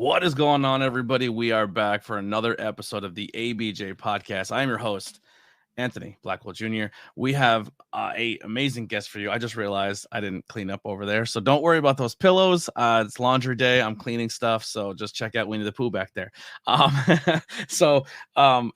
What is going on, everybody? We are back for another episode of the ABJ Podcast. I am your host, Anthony Blackwell Jr. We have a amazing guest for you. I just realized I didn't clean up over there, so don't worry about those pillows. It's laundry day. I'm cleaning stuff, so just check out Winnie the Pooh back there. I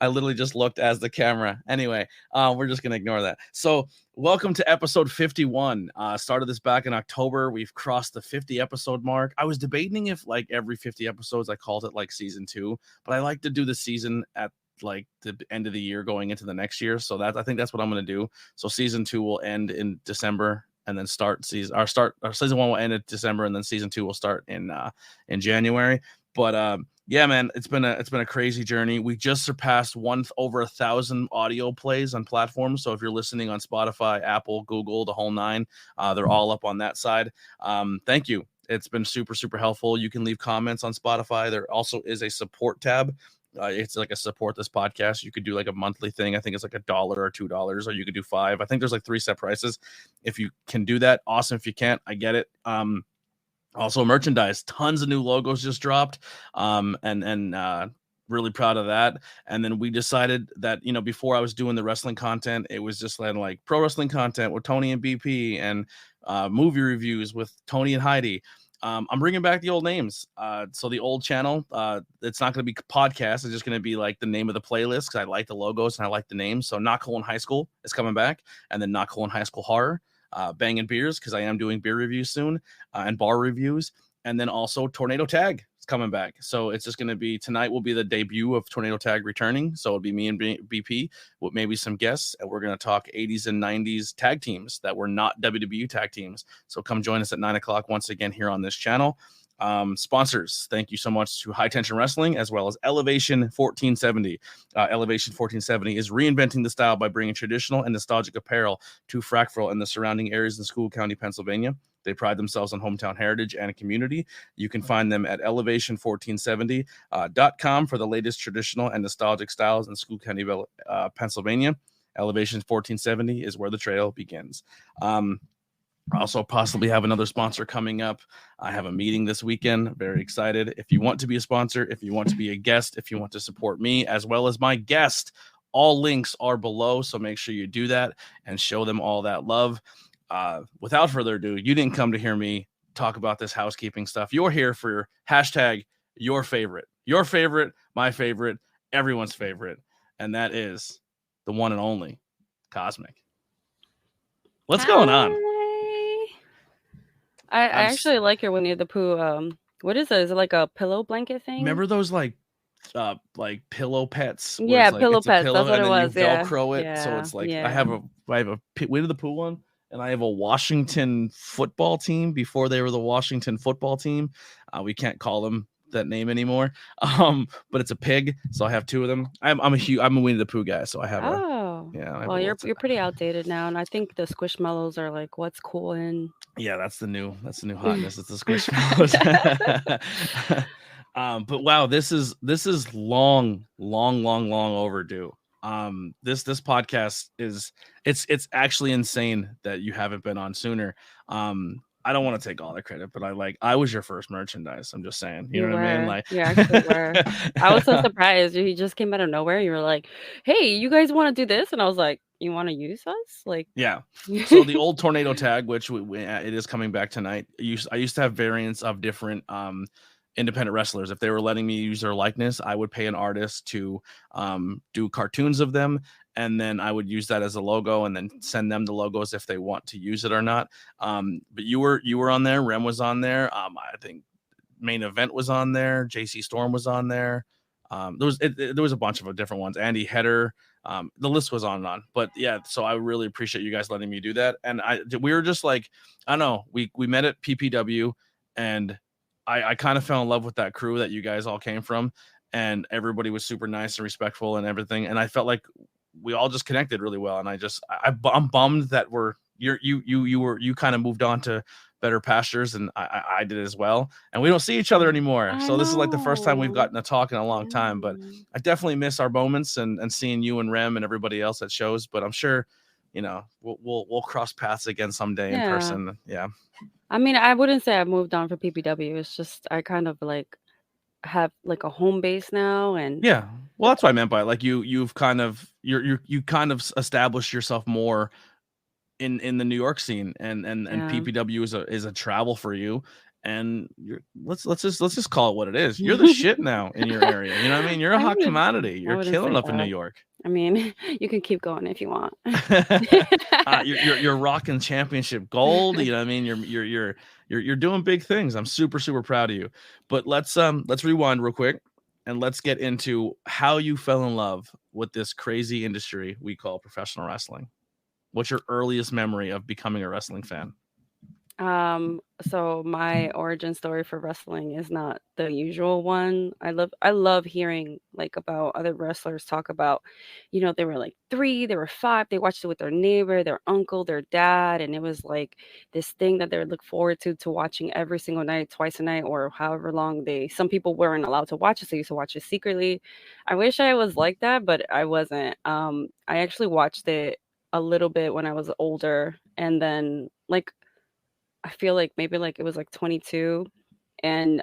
literally just looked as the camera. Anyway, we're just gonna ignore that. So welcome to episode 51. Started this back in October. We've crossed the 50 episode mark. I was debating if like every 50 episodes I called it like season 2, but I like to do the season at like the end of the year going into the next year. So I think that's what I'm going to do. So season 2 will end in December and then our season 1 will end in December and then season 2 will start in January. But yeah, man, it's been a crazy journey. We just surpassed over 1,000 audio plays on platforms. So if you're listening on Spotify, Apple, Google, the whole nine, they're all up on that side. Thank you. It's been super, super helpful. You can leave comments on Spotify. There also is a support tab. It's like a support this podcast. You could do like a monthly thing. I think it's like $1 or $2, or you could do $5. I think there's like 3 set prices. If you can do that, awesome. If you can't, I get it. Also merchandise, tons of new logos just dropped. Really proud of that. And then we decided that, before I was doing the wrestling content, it was just like pro wrestling content with Tony and BP and movie reviews with Tony and Heidi. I'm bringing back the old names. So the old channel, it's not going to be podcast. It's just going to be like the name of the playlist because I like the logos and I like the names. So Not Cool in High School is coming back, and then Not Cool in High School Horror, Banging Beers because I am doing beer reviews soon and bar reviews, and then also Tornado Tag is coming back. So it's just going to be tonight will be the debut of Tornado Tag returning. So it'll be me and BP with maybe some guests, and we're going to talk 80s and 90s tag teams that were not WWE tag teams. So come join us at 9:00 once again here on this channel. Sponsors, thank you so much to High Tension Wrestling as well as Elevation 1470. Elevation 1470 is reinventing the style by bringing traditional and nostalgic apparel to Frackville and the surrounding areas in School County, Pennsylvania. They pride themselves on hometown heritage and community. You can find them at elevation1470.com for the latest traditional and nostalgic styles in School County, Pennsylvania. Elevation 1470 is where the trail begins. Also possibly have another sponsor coming up. I have a meeting this weekend. Very excited. If you want to be a sponsor, if you want to be a guest, if you want to support me as well as my guest, all links are below. So make sure you do that and show them all that love. Without further ado, you didn't come to hear me talk about this housekeeping stuff. You're here for hashtag your favorite, my favorite, everyone's favorite. And that is the one and only Cosmic. What's going on? I actually like your Winnie the Pooh. What is it? Is it like a pillow blanket thing? Remember those like pillow pets? Yeah, pillow pets. That's what it was. You Velcro it, so it's like I have a Winnie the Pooh one, and I have a Washington football team before they were the Washington football team. We can't call them that name anymore. But it's a pig, so I have 2 of them. I'm a Winnie the Pooh guy, so I have well, you're pretty outdated now, and I think the Squishmallows are like what's cool in. Yeah, that's the new hotness. It's the Squishmallows. But wow, this is long overdue. This podcast is it's actually insane that you haven't been on sooner. I don't want to take all the credit, but I was your first merchandise. I'm just saying, you know what I mean? Like, you actually were. I was so surprised. You just came out of nowhere. You were like, "Hey, you guys want to do this?" And I was like, "You want to use us?" Like, yeah. So the old Tornado Tag, which it is coming back tonight. I used to have variants of different independent wrestlers. If they were letting me use their likeness, I would pay an artist to do cartoons of them. And then I would use that as a logo and then send them the logos if they want to use it or not. But you were on there. Rem was on there. I think Main Event was on there. JC Storm was on there. There was a bunch of different ones. Andy Header. The list was on and on. But yeah, so I really appreciate you guys letting me do that. And we were just like, I don't know, we met at PPW, and I kind of fell in love with that crew that you guys all came from, and everybody was super nice and respectful and everything. And I felt like we all just connected really well. And I'm bummed that you kind of moved on to better pastures, and I did as well. And we don't see each other anymore. So this is like the first time we've gotten to talk in a long time. But I definitely miss our moments and seeing you and Rem and everybody else at shows. But I'm sure, we'll cross paths again someday in person. Yeah. I mean, I wouldn't say I moved on for PPW. It's just I kind of like have like a home base now, and Yeah. Well, that's what I meant by it. Like you've kind of you kind of established yourself more in the New York scene, and yeah. PPW is a travel for you. And let's just call it what it is. You're the shit now in your area. You know what I mean? You're a I hot would commodity. I You're wouldn't killing say up in New that. York. I mean, you can keep going if you want. You're rocking championship gold. You know what I mean? You're doing big things. I'm super proud of you. But let's rewind real quick and let's get into how you fell in love with this crazy industry we call professional wrestling. What's your earliest memory of becoming a wrestling fan? So my origin story for wrestling is not the usual one. I love hearing like about other wrestlers talk about, they were like 3, they were 5, they watched it with their neighbor, their uncle, their dad, and it was like this thing that they would look forward to watching every single night, twice a night, or however long some people weren't allowed to watch it, so they used to watch it secretly. I wish I was like that, but I wasn't. I actually watched it a little bit when I was older, and then like I feel like maybe like it was like 22, and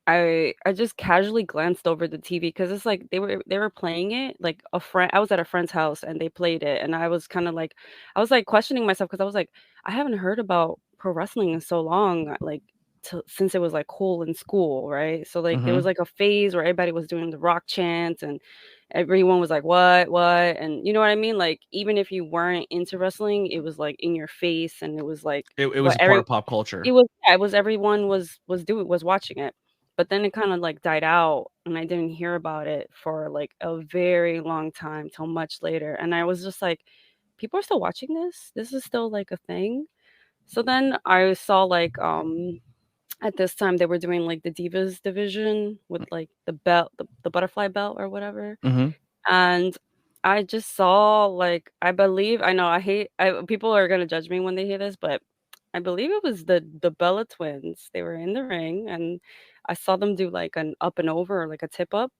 I just casually glanced over the TV because it's like they were playing it, like a friend I was at a friend's house and they played it, and I was kind of like I was like questioning myself because I was like I haven't heard about pro wrestling in so long, like since it was like cool in school, right? So like there was Mm-hmm. like a phase where everybody was doing the rock chants and everyone was like what, and you know what I mean? Like even if you weren't into wrestling, it was like in your face, and it was like It was what a part of pop culture. it was, yeah, it was everyone was watching it. But then it kind of like died out and I didn't hear about it for like a very long time till much later. And I was just like, people are still watching this? This is still like a thing. So then I saw like at this time they were doing like the Divas division with like the belt, the butterfly belt or whatever. Mm-hmm. And I just saw like I believe I know people are gonna judge me when they hear this, but I believe it was the Bella twins. They were in the ring and I saw them do like an up and over, like a tip up,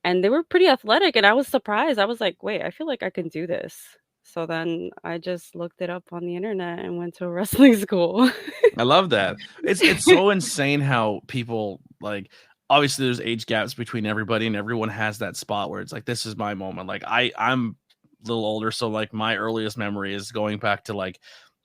and they were pretty athletic and I was surprised. I was like, wait, I feel like I can do this. So then I just looked it up on the internet and went to a wrestling school. I love that. It's so insane how people like obviously there's age gaps between everybody and everyone has that spot where it's like this is my moment. Like I'm a little older, so like my earliest memory is going back to like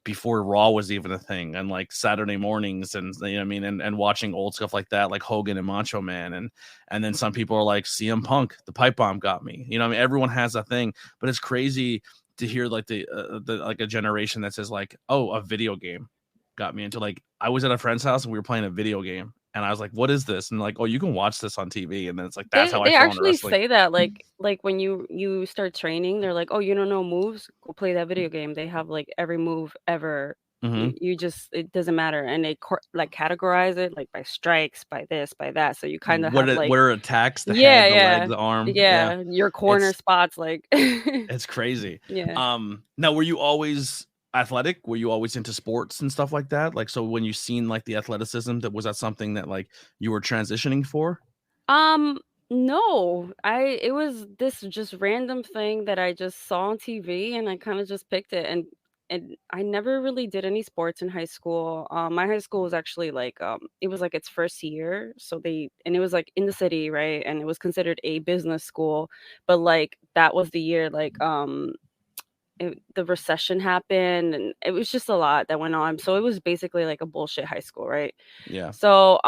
before Raw was even a thing and like Saturday mornings and you know what I mean and watching old stuff like that like Hogan and Macho Man and then some people are like CM Punk, the pipe bomb got me. You know what I mean? Everyone has a thing, but it's crazy to hear like the like a generation that says like, oh, a video game got me into like I was at a friend's house and we were playing a video game and I was like, what is this? And like, oh, you can watch this on TV. And then it's like that's They how I they fell into actually wrestling. say that, like, when you start training, they're like, "Oh, you don't know moves? Go play that video game." They have, like, every move ever. Mm-hmm. You just it doesn't matter, and they like, categorize it, like, by strikes, by this, by that, so you kinda have, like What are attacks? The yeah, head, the leg, yeah. the arm. Yeah, Yeah, your corner it's spots, like it's crazy. yeah. Now were you always athletic? Were you always into sports and stuff like that? Like so when you seen like the athleticism, that was that something that like you were transitioning for? Um, no. It was this just random thing that I just saw on TV and I kind of just picked it, and I never really did any sports in high school. My high school was actually like it was like its first year, so it was like in the city, right? And it was considered a business school, but like that was the year like the recession happened and it was just a lot that went on. So it was basically like a bullshit high school, right? Yeah. So,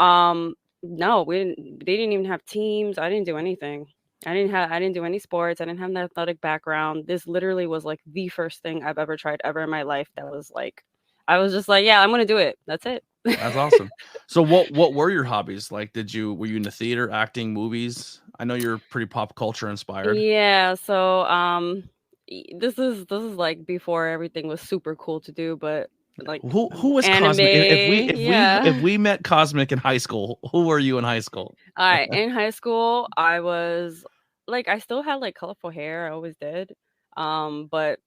no, they didn't even have teams. I didn't do anything. I didn't do any sports. I didn't have an athletic background. This literally was like the first thing I've ever tried ever in my life that was like I was just like, yeah, I'm gonna do it. That's it. That's awesome. So what were your hobbies? Like were you into theater, acting, movies? I know you're pretty pop culture inspired. Yeah, so this is like before everything was super cool to do, but like Who was anime, Cosmic? If yeah. we met Cosmic in high school, who were you in high school? In high school, I was like I still had like colorful hair, I always did. But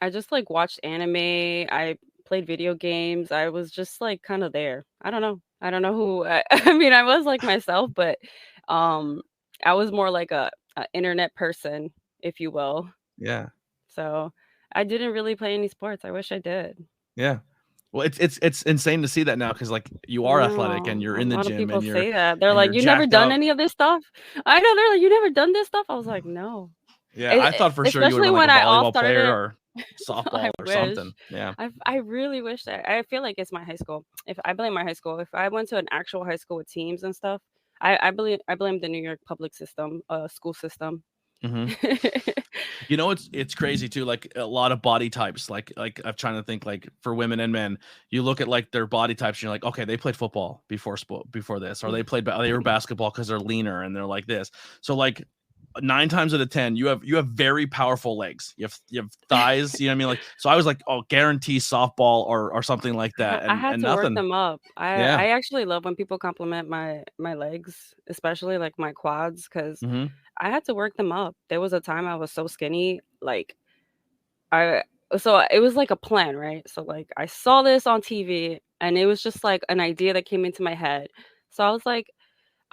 I just like watched anime, I played video games. I was just like kind of there. I don't know. I don't know who I mean, I was like myself, but um I was more like a internet person, if you will. Yeah. So, I didn't really play any sports. I wish I did. Yeah. Well, it's insane to see that now because like you are athletic and No, you're a in the lot of gym people say that. They're and like, you're "You never jacked done up. any of this stuff?" I know, they're like, "You never done this stuff?" I was like, "No." Yeah, I thought for sure you would have Especially been like when a I all volleyball started player it. or I softball or something. wish. Yeah. I really wish that. I feel like it's my high school. If I blame my high school, if I went to an actual high school with teams and stuff, I blame the New York public system, school system. Hmm. You know, it's crazy too. Like a lot of body types. Like I'm trying to think. Like for women and men, you look at like their body types. And you're like, okay, they played football before this, or they were basketball because they're leaner and they're like this. So like 9 times out of 10, you have very powerful legs. You have thighs. You know what I mean? Like so, I was like, oh, guarantee softball or something like that, I and had and to work nothing. them up. Yeah. I actually love when people compliment my legs, especially like my quads, because Hmm. I had to work them up. There was a time I was so skinny, like I so it was like a plan, right? So like I saw this on TV and it was just like an idea that came into my head. So I was like,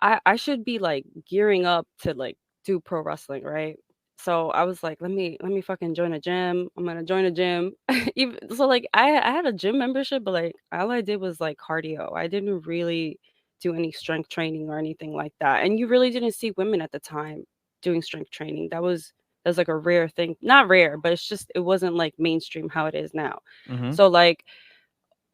I should be like gearing up to like do pro wrestling, right? So I was like, let me fucking join a gym. I'm gonna join a gym. Even so, like I had a gym membership, but like all I did was like cardio. I didn't really do any strength training or anything like that. And you really didn't see women at the time doing strength training. That was like a rare thing. Not rare, but it's just it wasn't like mainstream how it is now. Hmm. So like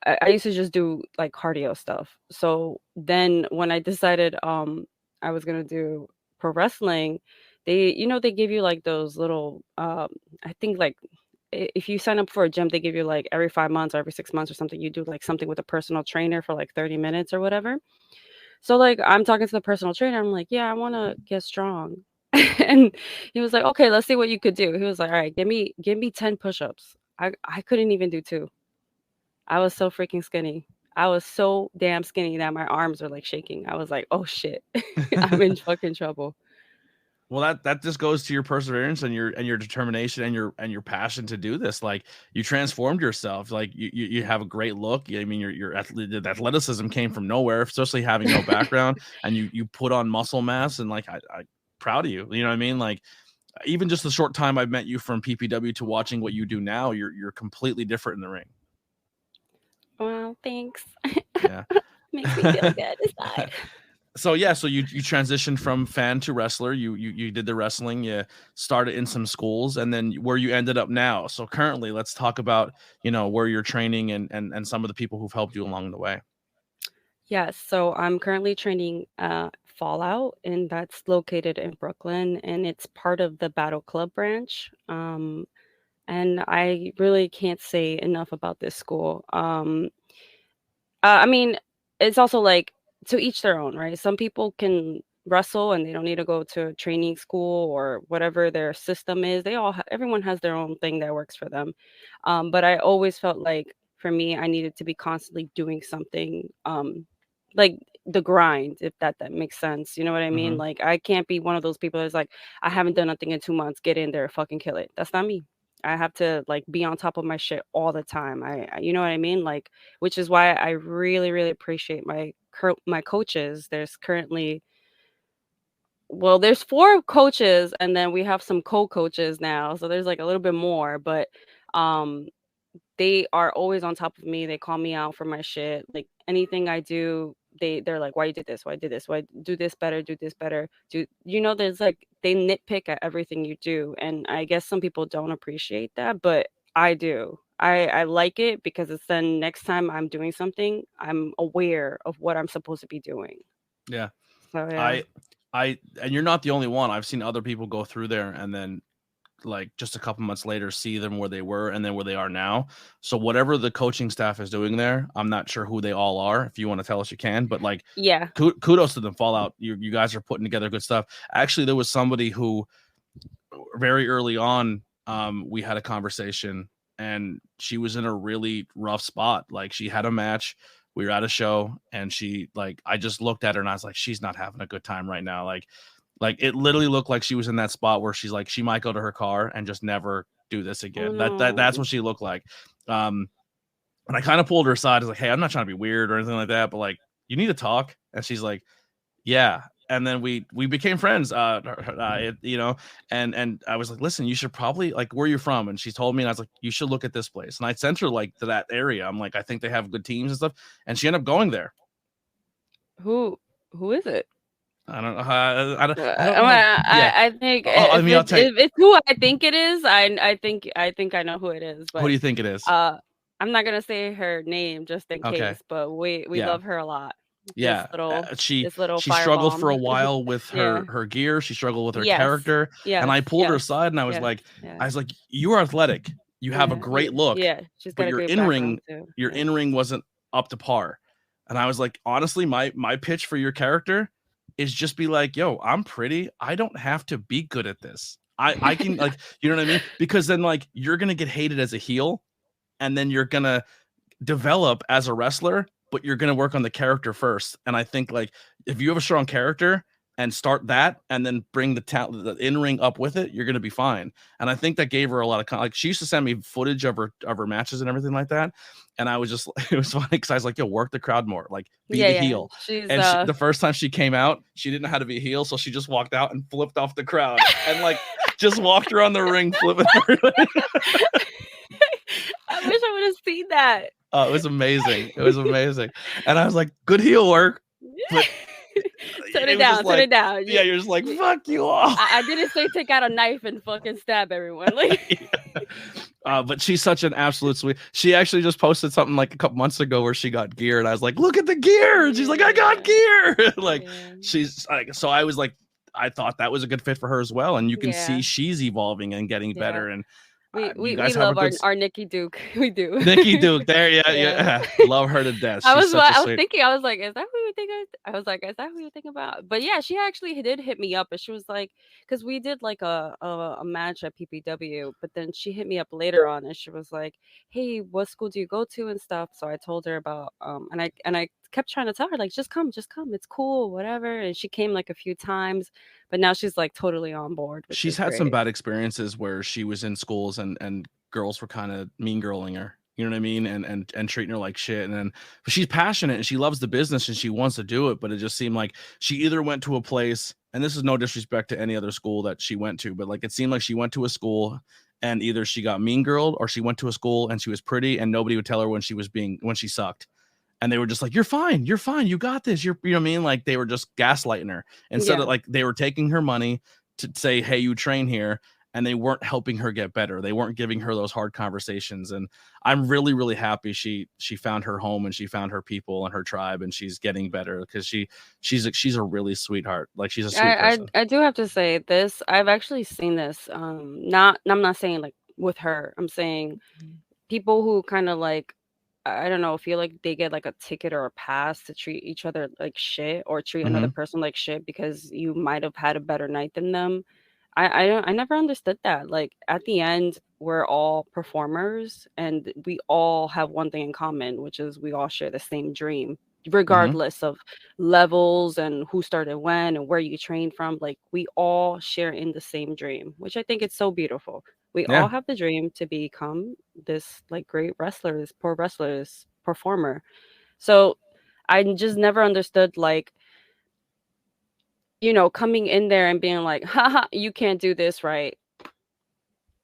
I used to just do like cardio stuff. So then when I decided I was gonna do pro wrestling, they give you like those little I think like if you sign up for a gym, they give you like every 5 months or every 6 months or something, you do like something with a personal trainer for like 30 minutes or whatever. So like I'm talking to the personal trainer, I'm like, yeah, I wanna get strong. And he was like, okay, let's see what you could do. He was like, all right, give me 10 push-ups. I couldn't even do two. I was so freaking skinny. I was so damn skinny that my arms were like shaking. I was like, "Oh shit. I'm in fucking trouble." Well, that just goes to your perseverance and your determination and your passion to do this. Like you transformed yourself. Like you have a great look. I mean, the athleticism came from nowhere, especially having no background, and you put on muscle mass. And like I proud of you. You know what I mean? Like even just the short time I've met you from PPW to watching what you do now, you're completely different in the ring. Well, thanks. Yeah. Makes me feel good inside. So yeah, so you transitioned from fan to wrestler. You did the wrestling. You started in some schools, and then where you ended up now. So currently, let's talk about where you're training and some of the people who've helped you along the way. Yes, so I'm currently training Fallout, and that's located in Brooklyn, and it's part of the Battle Club branch. And I really can't say enough about this school. I mean, it's also like to each their own, right? Some people can wrestle and they don't need to go to training school or whatever their system is. Everyone has their own thing that works for them. But I always felt like for me, I needed to be constantly doing something, like the grind, if that makes sense. You know what I mean? Hmm. Like I can't be one of those people that's like, I haven't done nothing in 2 months. Get in there, fucking kill it. That's not me. I have to like be on top of my shit all the time. You know what I mean? Like, which is why I really, really appreciate my coaches. There's 4 coaches, and then we have some co-coaches now, so there's like a little bit more, but um, they are always on top of me. They call me out for my shit. Like anything I do, they're like, "Why you did this? Why did this? Why do this better? Do this better?" There's like they nitpick at everything you do, and I guess some people don't appreciate that, but I do. I like it because it's then next time I'm doing something, I'm aware of what I'm supposed to be doing. Yeah. So yeah. I and you're not the only one. I've seen other people go through there and then like just a couple months later see them where they were and then where they are now. So whatever the coaching staff is doing there, I'm not sure who they all are. If you want to tell us, you can. But like, Yeah. kudos to them. Fallout. You guys are putting together good stuff. Actually, there was somebody who very early on, we had a conversation, and she was in a really rough spot. Like she had a match. We were at a show, and she like I just looked at her and I was like, she's not having a good time right now. Like it literally looked like she was in that spot where she's like she might go to her car and just never do this Oh again. That's no. what she looked like. Um, and I kind of pulled her aside. I was like, hey, I'm not trying to be weird or anything like that, but like you need to talk. And she's like, yeah. and then we became friends. You know, and I was like, listen, you should probably like, where are you from? And she told me, and I was like, you should look at this place. And I sent her like to that area. I'm like, I think they have good teams and stuff. And she ended up going there. Who is it? I don't know. I don't know. Yeah. I think I mean, I'll tell you. if it's who I think it is, I think I know who it is. Who do But you think it is? I'm not gonna say her name just in Okay. case. But we Yeah. love her a lot. Yeah, This little she struggled for a firebomb. while with Yeah. her gear. She struggled with her Yes. character, and I Yes. pulled her Yes. aside, and Yes. I was like, you are athletic. You have a great look, Yeah. She's but got a great background too. your Yeah. in ring wasn't up to par. And I was like, honestly, my pitch for your character is just be like, yo, I'm pretty. I don't have to be good at this. I can like, you know what I mean? Because then like you're gonna get hated as a heel, and then you're gonna develop as a wrestler, but you're going to work on the character first. And I think like if you have a strong character and start that and then bring the talent, the in-ring up with it, you're going to be fine. And I think that gave her a lot of like she used to send me footage of her matches and everything like that. And I was just it was funny because I was like, yo, work the crowd more, like be the heel. She's And the first time she came out, she didn't know how to be a heel, so she just walked out and flipped off the crowd and like just walked around the ring flipping everybody. I wish I would have seen that. Oh, it was amazing. It was amazing. And I was like, good heel work. But Turn it down. Turn it down. Yeah, you're just like, fuck you all. I didn't say take out a knife and fucking stab everyone. Like, but she's such an absolute sweet. She actually just posted something like a couple months ago where she got gear, and I was like, look at the gear. And she's like, I got gear. Like, she's like, so I was like, I thought that was a good fit for her as well. And you can see she's evolving and getting better. And we love our Nikki Duke. We do. Nikki Duke, there, yeah. Love her to death. I was thinking, I was like, is that who you think? I was like, is that who you think about? But yeah, she actually did hit me up, and she was like, because we did like a match at PPW, but then she hit me up later on, and she was like, hey, what school do you go to and stuff? So I told her about and I kept trying to tell her like, just come, it's cool, whatever. And she came like a few times, but now she's like totally on board. She's had some bad experiences where she was in schools and girls were kind of mean girling her, you know what I mean, and treating her like shit. And then but she's passionate and she loves the business and she wants to do it, but it just seemed like she either went to a place, and this is no disrespect to any other school that she went to, but like it seemed like she went to a school and either she got mean girled or she went to a school and she was pretty and nobody would tell her when she sucked. And they were just like, you're fine, you got this, you know what I mean? Like they were just gaslighting her instead of like they were taking her money to say, hey, you train here, and they weren't helping her get better. They weren't giving her those hard conversations. And I'm really, really happy she found her home and she found her people and her tribe, and she's getting better because she's a really sweetheart. Like she's a sweet person. I do have to say this. I've actually seen this. I'm not saying like with her. I'm saying people who kind of like, I don't know, feel like they get like a ticket or a pass to treat each other like shit or treat another person like shit because you might have had a better night than them. I never understood that. Like at the end, we're all performers and we all have one thing in common, which is we all share the same dream, regardless of levels and who started when and where you trained from. Like we all share in the same dream, which I think it's so beautiful. We all have the dream to become this like great wrestlers, poor wrestlers, performer. So I just never understood like, you know, coming in there and being like, haha, you can't do this right.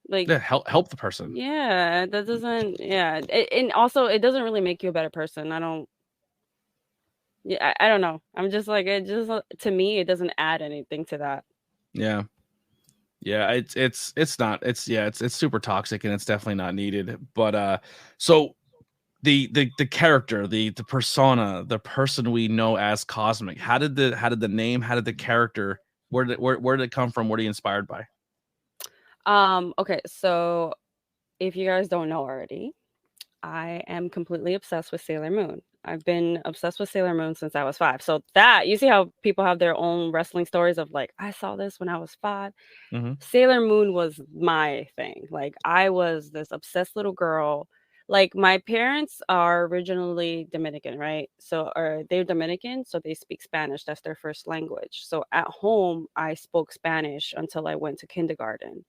Like help the person. Yeah, that doesn't and also it doesn't really make you a better person. I don't know. I'm just like, it just, to me, it doesn't add anything to that. Yeah, it's super toxic and it's definitely not needed. But so the character, the persona, the person we know as Cosmic, how did the name, how did the character, where did it come from? What are you inspired by? Okay, so if you guys don't know already, I am completely obsessed with Sailor Moon. I've been obsessed with Sailor Moon since I was 5. So that, you see how people have their own wrestling stories of like, I saw this when I was 5. Sailor Moon was my thing. Like I was this obsessed little girl. Like my parents are originally Dominican, right? So they're Dominican, so they speak Spanish. That's their first language. So at home, I spoke Spanish until I went to kindergarten.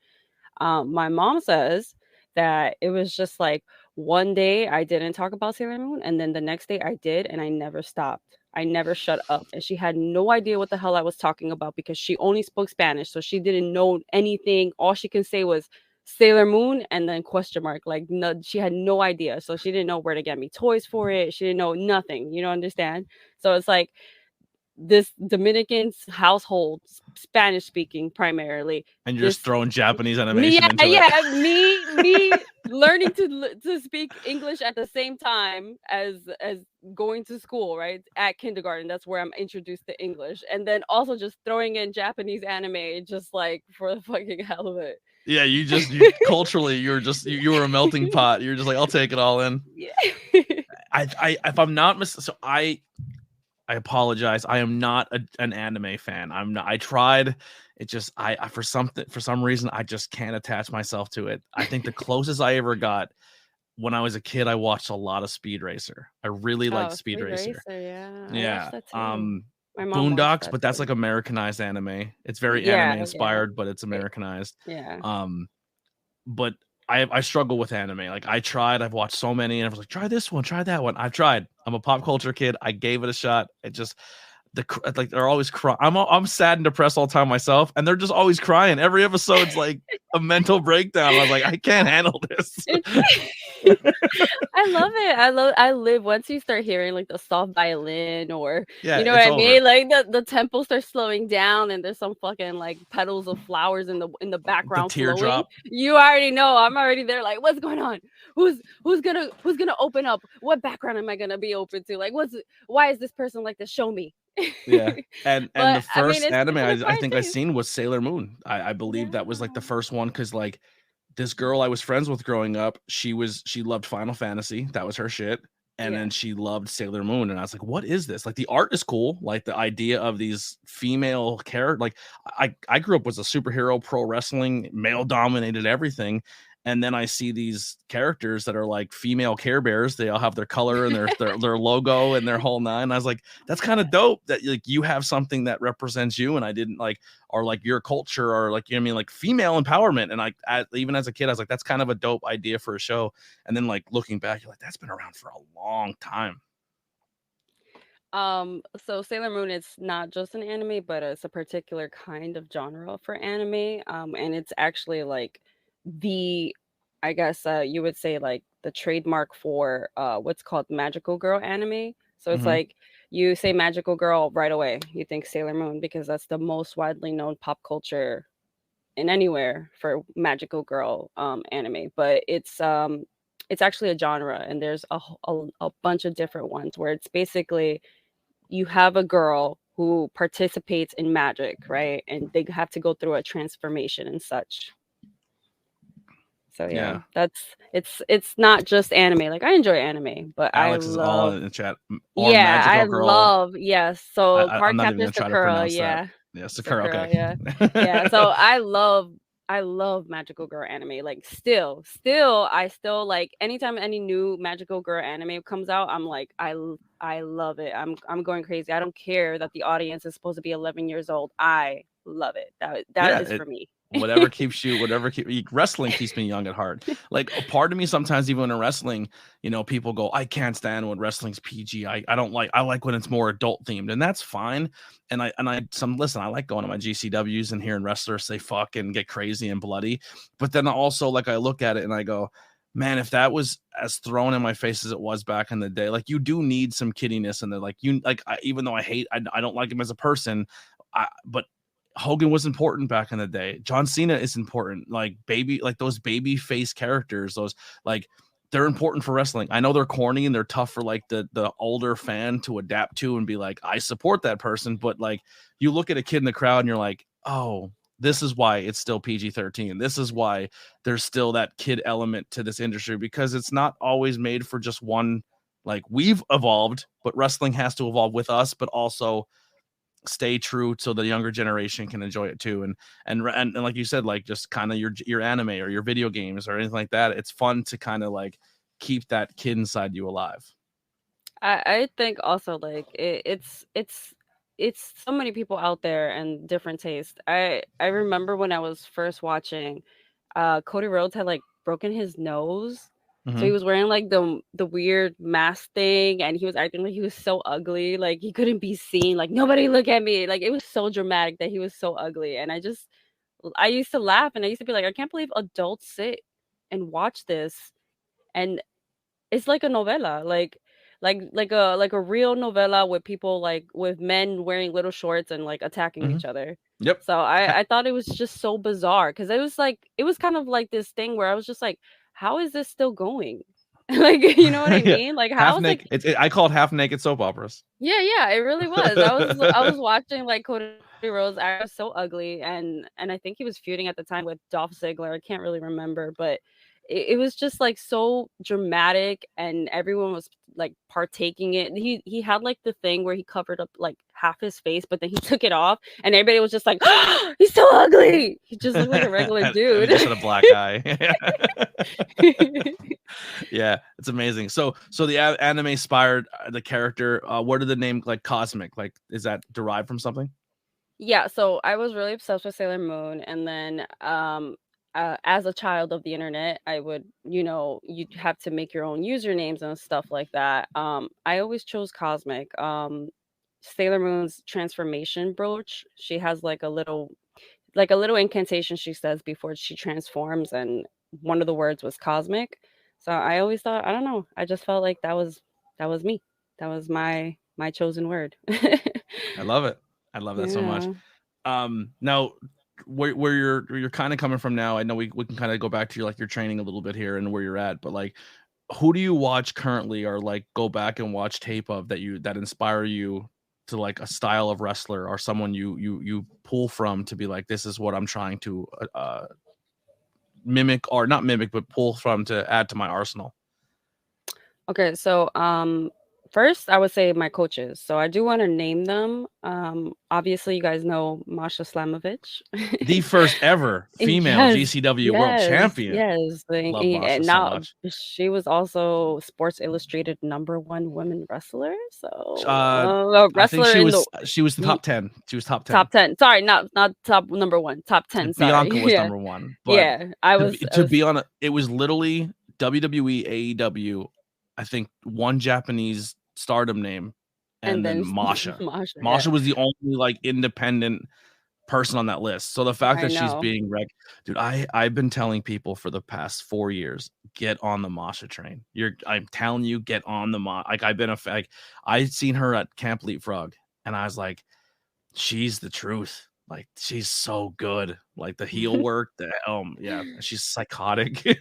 My mom says that it was just like one day I didn't talk about Sailor Moon, and then the next day I did, and I never stopped. I never shut up. And she had no idea what the hell I was talking about because she only spoke Spanish. So she didn't know anything. All she can say was Sailor Moon and then question mark. Like, no, she had no idea. So she didn't know where to get me toys for it. She didn't know nothing. You know, understand? So it's like this Dominican household, Spanish speaking primarily. And you're just This throwing Japanese me, animation into it. yeah, me learning to speak English at the same time as going to school, right? At kindergarten, that's where I'm introduced to English, and then also just throwing in Japanese anime, just like for the fucking hell of it. Yeah, you culturally, you were a melting pot. You're just like, I'll take it all in. Yeah. I if I'm not so I apologize. I am not an anime fan. I'm not. I tried. It just for some reason I just can't attach myself to it. I think the closest I ever got when I was a kid, I watched a lot of Speed Racer. I really liked Speed Racer. Yeah, I Yeah. watched that too. My mom watched Boondocks, that but that's too. like Americanized anime. It's very Yeah, anime inspired, but it's Americanized. yeah. But I struggle with anime. Like I've watched so many, and I was like, try this one, try that one. I've tried. I'm a pop culture kid. I gave it a shot. It just like they're always crying. I'm sad and depressed all the time myself, and they're just always crying. Every episode's like a mental breakdown. I was like, I can't handle this. I love it. I live once you start hearing like the soft violin or Yeah, you know what I mean? Like the tempo starts slowing down and there's some fucking like petals of flowers in the background the teardrop. flowing. You already know. I'm already there like what's going on? Who's gonna open up? What background am I gonna be open to? Like why is this person like this? Show me. Yeah, and the first anime I think I taste. seen was Sailor Moon. I believe that was like the first one because like this girl I was friends with growing up, she loved Final Fantasy. That was her shit. And then she loved Sailor Moon. And I was like, what is this? Like the art is cool. Like the idea of these female characters. Like I grew up with a superhero pro wrestling, male dominated everything. And then I see these characters that are like female Care Bears. They all have their color and their logo and their whole nine. And I was like, that's kind of dope that like you have something that represents you. And I didn't like, or like your culture or like, you know what I mean? Like female empowerment. And like, even as a kid, I was like, that's kind of a dope idea for a show. And then like looking back, you're like, that's been around for a long time. So Sailor Moon is not just an anime, but it's a particular kind of genre for anime. And it's actually like I guess you would say like the trademark for what's called magical girl anime. So it's like you say magical girl right away, you think Sailor Moon because that's the most widely known pop culture in anywhere for magical girl anime. But it's actually a genre, and there's a bunch of different ones where it's basically you have a girl who participates in magic, right? And they have to go through a transformation and such. So yeah, it's not just anime. Like I enjoy anime, but Alex I is love all in the chat. Or I girl. Love So I'm not even gonna try to pronounce that. Yeah, Sakura. Okay. Yeah. So I love magical girl anime. Like still I still like anytime any new magical girl anime comes out, I'm like I love it. I'm going crazy. I don't care that the audience is supposed to be 11 years old. I love it. That is for me. Whatever wrestling keeps me young at heart. Like a part of me sometimes, even in wrestling, you know, people go, I can't stand when wrestling's PG. I like when it's more adult themed, and that's fine. And I like going to my GCWs and hearing wrestlers say fuck and get crazy and bloody. But then also like I look at it and I go, man, if that was as thrown in my face as it was back in the day, like you do need some kiddiness in there. Like even though I don't like him as a person, but Hogan was important back in the day. John Cena is important. Like those baby face characters, those like they're important for wrestling. I know they're corny and they're tough for like the older fan to adapt to and be like, I support that person. But like you look at a kid in the crowd and you're like, oh, this is why it's still PG-13. This is why there's still that kid element to this industry, because it's not always made for just one. Like we've evolved, but wrestling has to evolve with us, but also stay true so the younger generation can enjoy it too. And like you said, like just kind of your anime or your video games or anything like that, it's fun to kind of like keep that kid inside you alive. I think also like it's so many people out there and different tastes. I remember when I was first watching Cody Rhodes had like broken his nose So he was wearing like the weird mask thing, and he was acting like he was so ugly, like he couldn't be seen, like nobody look at me. Like it was so dramatic that he was so ugly. And I used to laugh, and I used to be like, I can't believe adults sit and watch this, and it's like a novela, like a real novela with people, like with men wearing little shorts and like attacking each other. Yep. So I thought it was just so bizarre, because it was kind of like this thing where I was just like, how is this still going? Like, you know what I Yeah. mean? Like, Half how is like, naked. I call it half naked soap operas. yeah, it really was. I was watching like Cody Rhodes. I was so ugly, and I think he was feuding at the time with Dolph Ziggler. I can't really remember, but it was just like so dramatic, and everyone was like partaking it. He had like the thing where he covered up like half his face, but then he took it off, and everybody was just like, oh, he's so ugly. He just looked like a regular dude. He just had a black eye. Yeah, it's amazing. So the anime inspired the character. Where did the name like Cosmic? Like, is that derived from something? Yeah, so I was really obsessed with Sailor Moon, and then as a child of the internet, I would, you'd have to make your own usernames and stuff like that. I always chose Cosmic. Sailor Moon's transformation brooch, she has like a little incantation she says before she transforms, and one of the words was cosmic. So I always thought, I don't know, I just felt like that was me. That was my chosen word. I love it. I love that so much. Yeah. Now where you're kind of coming from now, I know we can kind of go back to your training a little bit here and where you're at, but like, who do you watch currently, or like go back and watch tape of that inspire you to like a style of wrestler, or someone you pull from to be like, this is what I'm trying to mimic, or not mimic, but pull from to add to my arsenal? Okay, so first I would say my coaches. So I do want to name them. Obviously you guys know Masha Slamovich. The first ever female GCW world champion. Yes. Love Masha And so now much. she was also Sports Illustrated #1 women wrestler. So I think she was the top 10. She was top 10. Top 10. Sorry, not top #1. Top 10. Sorry. Bianca was number 1. But yeah, I was to be on it was literally WWE, AEW. I think one Japanese stardom name, and then Masha. Masha was the only like independent person on that list. So the fact that she's being dude, I've been telling people for the past 4 years, get on the Masha train. I'm telling you, get on the like I've been I'd seen her at Camp Leapfrog, and I was like, she's the truth. Like, she's so good. Like the heel work, she's psychotic. She's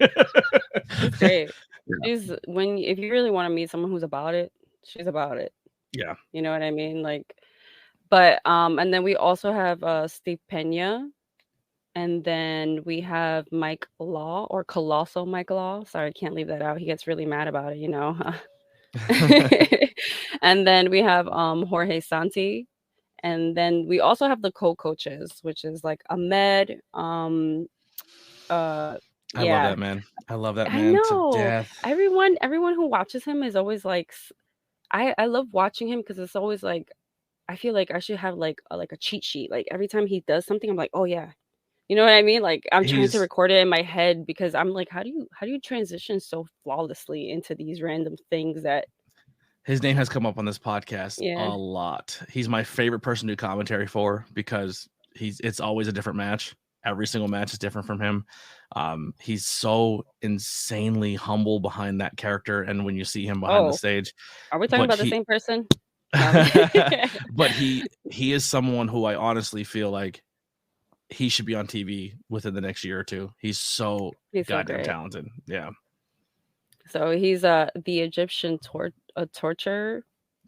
great. Yeah. If you really want to meet someone who's about it, she's about it. Yeah. You know what I mean? Like, but and then we also have Steve Pena, and then we have Mike Law, or Colossal Mike Law. Sorry, I can't leave that out. He gets really mad about it, And then we have Jorge Santi. And then we also have the co-coaches, which is like Ahmed. I love that man. I love that man. I know. To death. Everyone who watches him is always like, I love watching him, because it's always like, I feel like I should have like a cheat sheet. Like every time he does something, I'm like, oh yeah, you know what I mean? Like I'm trying to record it in my head, because I'm like, how do you transition so flawlessly into these random things that. His name has come up on this podcast a lot. He's my favorite person to do commentary for, because it's always a different match. Every single match is different from him. He's so insanely humble behind that character, and when you see him behind the stage. Are we talking about the same person? But he is someone who I honestly feel like he should be on TV within the next year or two. He's goddamn talented. Yeah. So he's the Egyptian torture.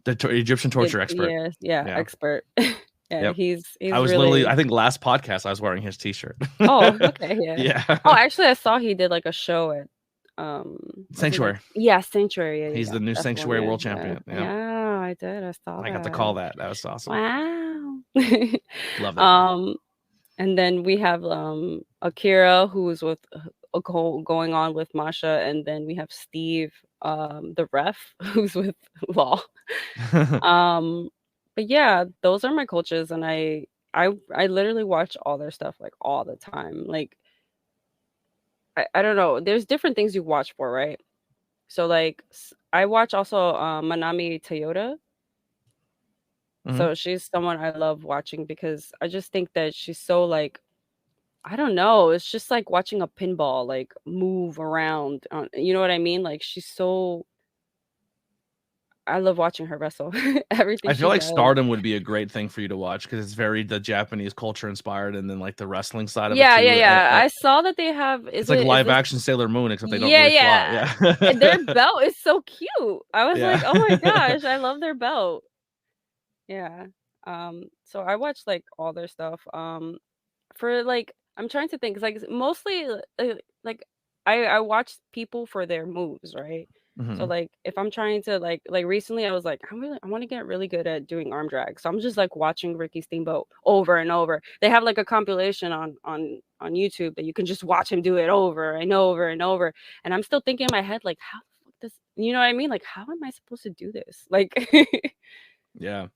The Egyptian torture expert. Yeah, expert. He's I was really... literally, I think last podcast I was wearing his t-shirt. Oh, okay, yeah. Yeah. Oh, actually I saw he did like a show at Sanctuary. Sanctuary. Yeah, he's the new Sanctuary world champion. Yeah, I did. I saw that. I got to call that. That was awesome. Wow. Love that. And then we have Akira, who's with going on with Masha, and then we have Steve, the ref, who's with Law. But yeah, those are my coaches, and I literally watch all their stuff like all the time. Like I don't know, there's different things you watch for, right? So like I watch also Manami Toyota. Mhm. So she's someone I love watching because I just think that she's so like I don't know, it's just like watching a pinball like move around. You know what I mean? Like she's so I love watching her wrestle. Everything I feel she like does. Stardom would be a great thing for you to watch because it's very the Japanese culture inspired, and then like the wrestling side of it Yeah, yeah, too. yeah. I saw that they have It's like is live this action Sailor Moon, except they don't yeah, really fly. yeah. And their Yeah, belt is so cute. I was like, "Oh my yeah. gosh, I love their belt." Yeah. So I watched like all their stuff. For like I'm trying to think 'cause like mostly like I watch people for their moves, right? So Mhm. like if I'm trying to like recently I was like I want to get really good at doing arm drag. So I'm just like watching Ricky Steamboat over and over. They have like a compilation on YouTube that you can just watch him do it over and over and over. And I'm still thinking in my head like how the fuck does you know what I mean? Like how am I supposed to do this? Like Yeah,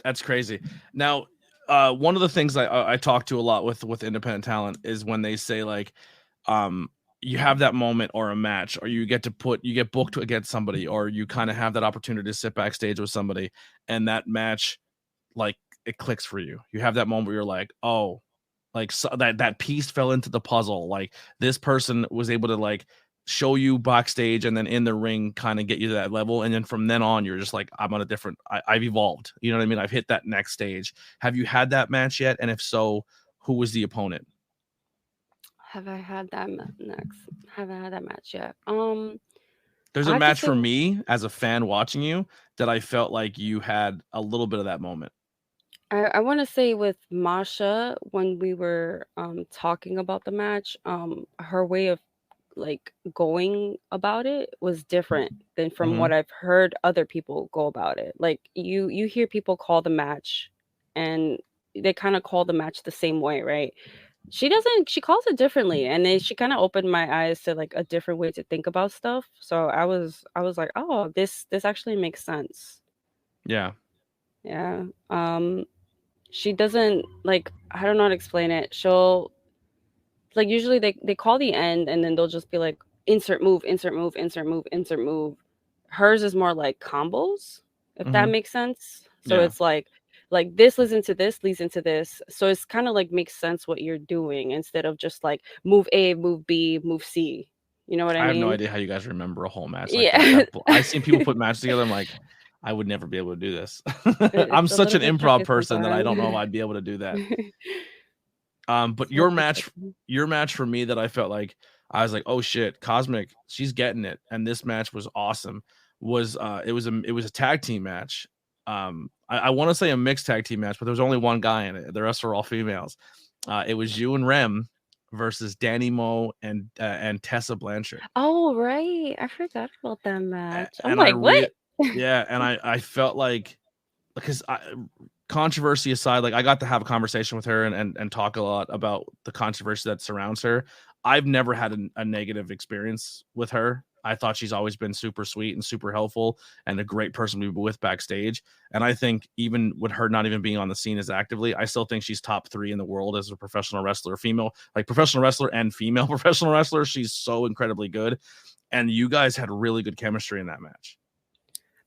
that's crazy. Now, one of the things I talk to a lot with independent talent is when they say like, um, you have that moment or a match, or you get booked against somebody, or you kind of have that opportunity to sit backstage with somebody, and that match, like, it clicks for you. You have that moment where you're like, oh, like so that piece fell into the puzzle. Like this person was able to like show you backstage and then in the ring kind of get you to that level, and then from then on you're just like, I'm on a different I've evolved, you know what I mean? I've hit that next stage. Have you had that match yet, and if so, who was the opponent? have I had that next? Haven't had that match yet. There's I a have to match say for me as a fan watching you that I felt like you had a little bit of that moment. I want to say with Masha when we were talking about the match, her way of like going about it was different than from Mm-hmm. what I've heard other people go about it. Like you hear people call the match and they kind of call the match the same way, right? She doesn't she calls it differently and then she kind of opened my eyes to like a different way to think about stuff. So I was like, "Oh, this actually makes sense." Yeah. Yeah. She doesn't like I don't know how to explain it. She'll like usually they call the end and then they'll just be like insert move, insert move, insert move, insert move. Hers is more like combos, if that Mm-hmm. makes sense. So Yeah. it's like this leads into this. So it's kind of like makes sense what you're doing instead of just like move A, move B, move C. You know what I I have no mean? idea how you guys remember a whole match like that. Yeah. I've seen people put matches together. I'm like, I would never be able to do this. I'm It's a such little an bit tricky improv person that I don't know if sometimes. I'd be able to do that. But It's a little bit tricky. your match for me that I felt like I was like, oh shit, Cosmic, she's getting it, and this match was awesome. Was it was a tag team match. I want to say a mixed tag team match, but there was only one guy in it. The rest were all females. It was you and Rem versus Danny Moe and Tessa Blanchard. Oh, right. I forgot about that match. I'm And I like, "What?" yeah, and I felt like because controversy aside, like I got to have a conversation with her and talk a lot about the controversy that surrounds her. I've never had a negative experience with her. I thought she's always been super sweet and super helpful and a great person to be with backstage. And I think even with her not even being on the scene as actively, I still think she's top 3 in the world as a professional wrestler, female, like professional wrestler and female professional wrestler. She's so incredibly good. And you guys had really good chemistry in that match.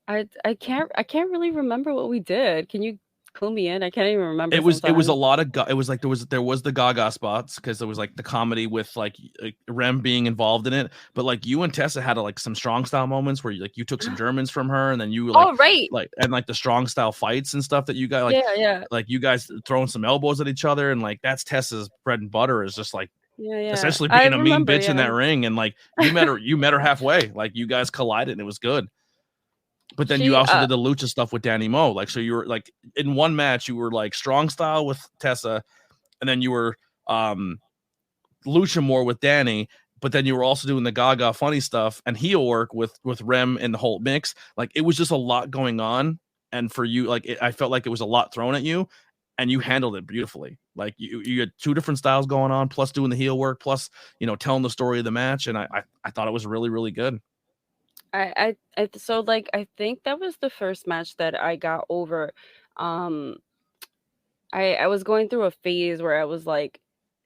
I can't really remember what we did. Can you clue me in? I can't even remember It was a sometimes. lot of it was like there was the Gaga spots because there was like the comedy with like Rem being involved in it, but like you and Tessa had like some strong style moments where you took some Germans from her, and then you were Oh, right. like the strong style fights and stuff that you guys Yeah, yeah. like you guys throwing some elbows at each other, and like that's Tessa's bread and butter is just like Yeah, yeah. essentially I being a mean remember, bitch in yeah. that ring, and like you met her halfway, like you guys collided and it was good. But then you She, also did the lucha stuff with Danny Moe. Like, so you were like in one match, you were like strong style with Tessa, and then you were lucha more with Danny. But then you were also doing the Gaga funny stuff and heel work with Rem and the whole mix. Like, it was just a lot going on, and for you, like I felt like it was a lot thrown at you, and you handled it beautifully. Like you had 2 different styles going on, plus doing the heel work, plus telling the story of the match, and I thought it was really really good. so like I think that was the first match that I got over. Um, I was going through a phase where I was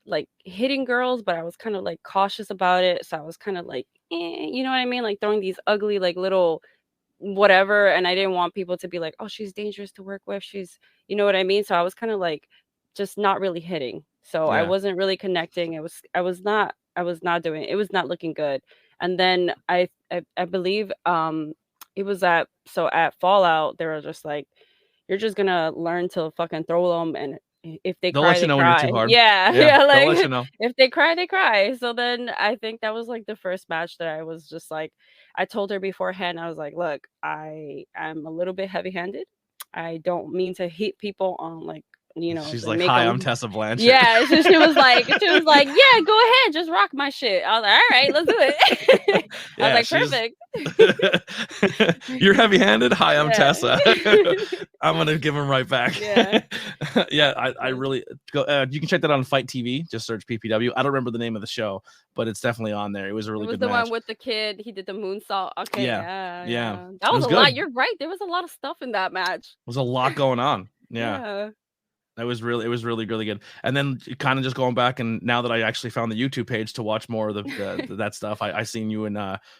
like hitting girls, but I was kind of like cautious about it. So I was kind of like, you know what I mean? Like throwing these ugly, like little whatever. And I didn't want people to be like, oh, she's dangerous to work with. She's, you know what I mean? So I was kind of like just not really hitting. So I Yeah. wasn't really connecting. I was not doing it. It was not looking good. And then I believe it was at Fallout, they were just like, you're just gonna learn to fucking throw them, and if they They'll cry, let you they know when you're cry. too hard. Yeah, Yeah, yeah, they'll let you like know. if they cry, they cry. So then I think that was like the first match that I was just like, I told her beforehand, I was like, look, I am a little bit heavy handed. I don't mean to hit people on like, She's to like, make "Hi, I'm them. Tessa Blanchard." Yeah, so she was like, yeah, go ahead, just rock my shit. I was like, all right, let's do it. I was Yeah, like, she's perfect. you're heavy-handed. Hi, I'm Yeah. Tessa. I'm gonna give him right back. Yeah. Yeah, I really go. You can check that on Fight TV. Just search PPW. I don't remember the name of the show, but it's definitely on there. It was a It really was good the match. one with the kid. He did the moonsault. Okay, Yeah, yeah, yeah, yeah. That it was was a good. lot. You're right. There was a lot of stuff in that match. There was a lot going on. Yeah. Yeah. It was really good. And then kind of just going back, and now that I actually found the YouTube page to watch more of that stuff, I seen you and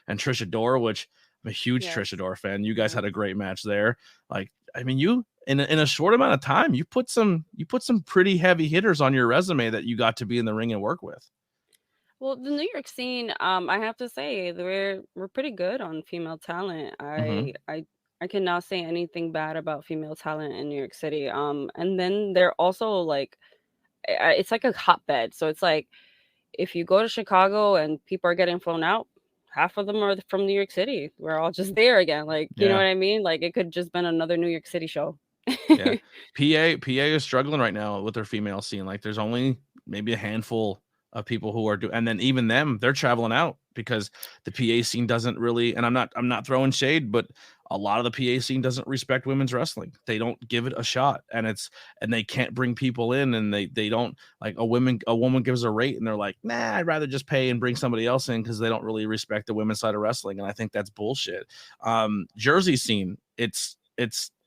Trisha Dora, which I'm a huge Yes. Trisha Dora fan. You guys Yeah. had a great match there. Like, I mean, you in a short amount of time, you put some pretty heavy hitters on your resume that you got to be in the ring and work with. Well, the New York scene, I have to say, we're pretty good on female talent. Mhm. I cannot say anything bad about female talent in New York City. And then they're also like, it's like a hotbed. So it's like if you go to Chicago and people are getting flown out, half of them are from New York City. We're all just there again. Like, you know Yeah. what I mean? Like it could just been another New York City show. Yeah. PA is struggling right now with their female scene. Like there's only maybe a handful of people who are doing, and then even them, they're traveling out because the PA scene doesn't really, and I'm not throwing shade, but a lot of the PA scene doesn't respect women's wrestling. They don't give it a shot, and they can't bring people in, and they don't, like a woman gives a rate and they're like, nah, I'd rather just pay and bring somebody else in because they don't really respect the women's side of wrestling. And I think that's bullshit. Jersey scene, it's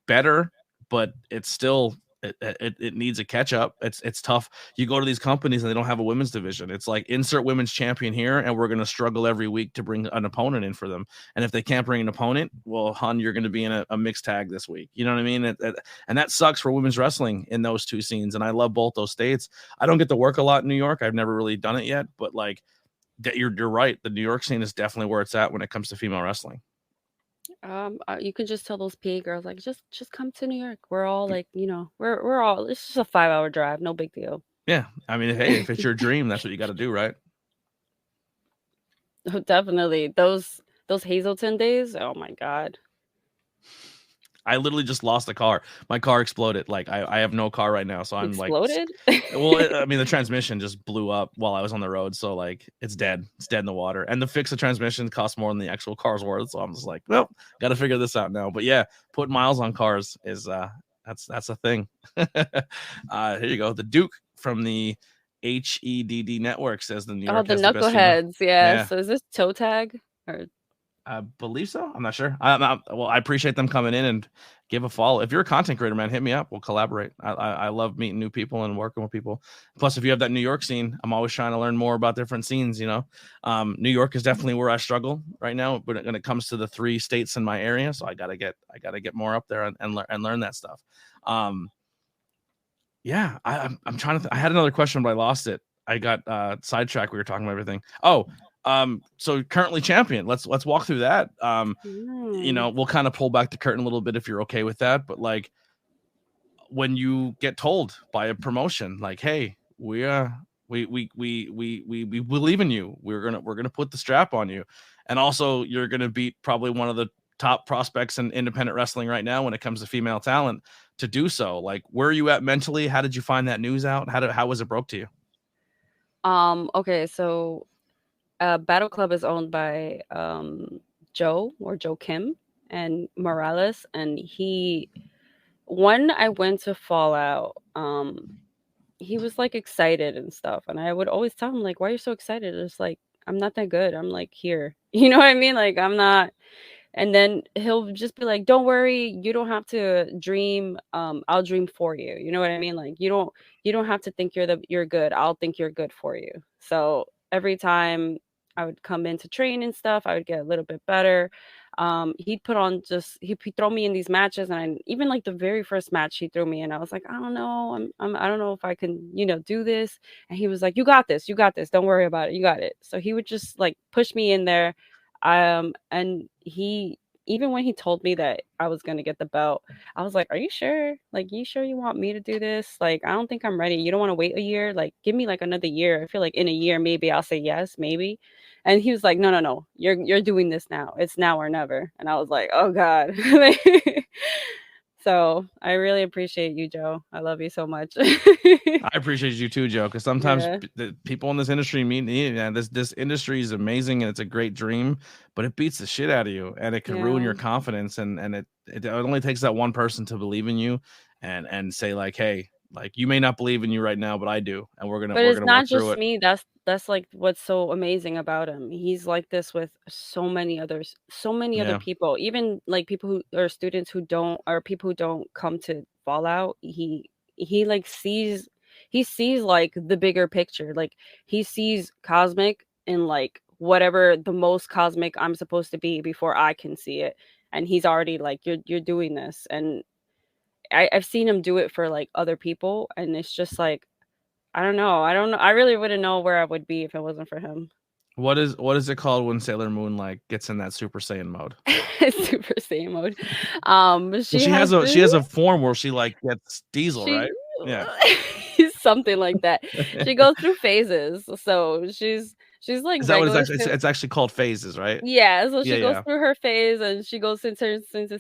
better, but it's still it needs a catch up. It's tough. You go to these companies and they don't have a women's division. It's like insert women's champion here, and we're going to struggle every week to bring an opponent in for them. And if they can't bring an opponent, well, hon, you're going to be in a mixed tag this week. You know what I mean? And that sucks for women's wrestling in those two scenes. And I love both those states. I don't get to work a lot in New York. I've never really done it yet, but like you're right. The New York scene is definitely where it's at when it comes to female wrestling. You can just tell those PA girls like just come to New York. We're all like, we're all. It's just a 5-hour drive, no big deal. Yeah, I mean, hey, if it's your dream, that's what you got to do, right? Definitely those Hazelton days. Oh my god. I literally just lost a car. My car exploded. Like I have no car right now, so I'm Exploded? well, I mean, the transmission just blew up while I was on the road, so like it's dead. It's dead in the water. And to fix the transmission costs more than the actual car's worth. So I'm just like, well, got to figure this out now. But yeah, putting miles on cars is that's a thing. Here you go. The Duke from the HEDD network says the New York the has the best knuckleheads. Yeah. Yeah. So is this toe tag or? I believe so. I'm not sure. Well, I appreciate them coming in and give a follow. If you're a content creator, man, hit me up. We'll collaborate. I love meeting new people and working with people. Plus, if you have that New York scene, I'm always trying to learn more about different scenes. New York is definitely where I struggle right now, but when it comes to the 3 states in my area, so I gotta get more up there and learn that stuff. Yeah, I'm trying to. I had another question, but I lost it. I got sidetracked. We were talking about everything. Oh. So currently champion. Let's walk through that. We'll kind of pull back the curtain a little bit if you're okay with that. But like when you get told by a promotion, like, hey, we believe in you. We're gonna put the strap on you, and also you're gonna beat probably one of the top prospects in independent wrestling right now when it comes to female talent to do so. Like, where are you at mentally? How did you find that news out? How was it broke to you? Okay, so Battle Club is owned by Joe Kim and Morales, and when I went to Fallout, he was like excited and stuff, and I would always tell him like, "Why are you so excited?" It's like, I'm not that good. I'm like here, you know what I mean? Like I'm not. And then he'll just be like, "Don't worry, you don't have to dream. I'll dream for you." You know what I mean? Like you don't have to think you're good. I'll think you're good for you. So every time I would come in to train and stuff, I would get a little bit better. He'd put on just he'd throw me in these matches, and even like the very first match he threw me in, I was like, I don't know, I don't know if I can do this. And he was like, you got this, don't worry about it, you got it. So he would just like push me in there. And he even when he told me that I was gonna get the belt, I was like, "Are you sure? Like, you sure you want me to do this? Like, I don't think I'm ready. You don't want to wait a year? Like, give me like another year. I feel like in a year maybe I'll say yes, maybe." And he was like, "No, no, no. You're doing this now. It's now or never." And I was like, "Oh God." So I really appreciate you, Joe. I love you so much. I appreciate you too, Joe, because sometimes Yeah, the people in this industry this industry is amazing and it's a great dream, but it beats the shit out of you and it can ruin yeah. your confidence. And it only takes that one person to believe in you and say like, hey, like you may not believe in you right now, but I do, and we're gonna But we're it's gonna not work through just it. me. That's like what's so amazing about him. He's like this with so many other Yeah, people, even like people who are students who don't or people who don't come to Fallout. He like sees like the bigger picture. Like he sees cosmic in like whatever the most cosmic I'm supposed to be before I can see it. And he's already like, you're doing this. And I've seen him do it for like other people, and it's just like I don't know. I don't know. I really wouldn't know where I would be if it wasn't for him. what is it called when Sailor Moon like gets in that Super Saiyan mode? Super Saiyan mode. Well, She has she this. has a form where she like gets Diesel, She right? Yeah. something like that. She goes through phases. So she's like Is that what it's regular. actually? It's actually called phases, right? Yeah, so Yeah, she goes yeah. through her phase, and she goes and turns into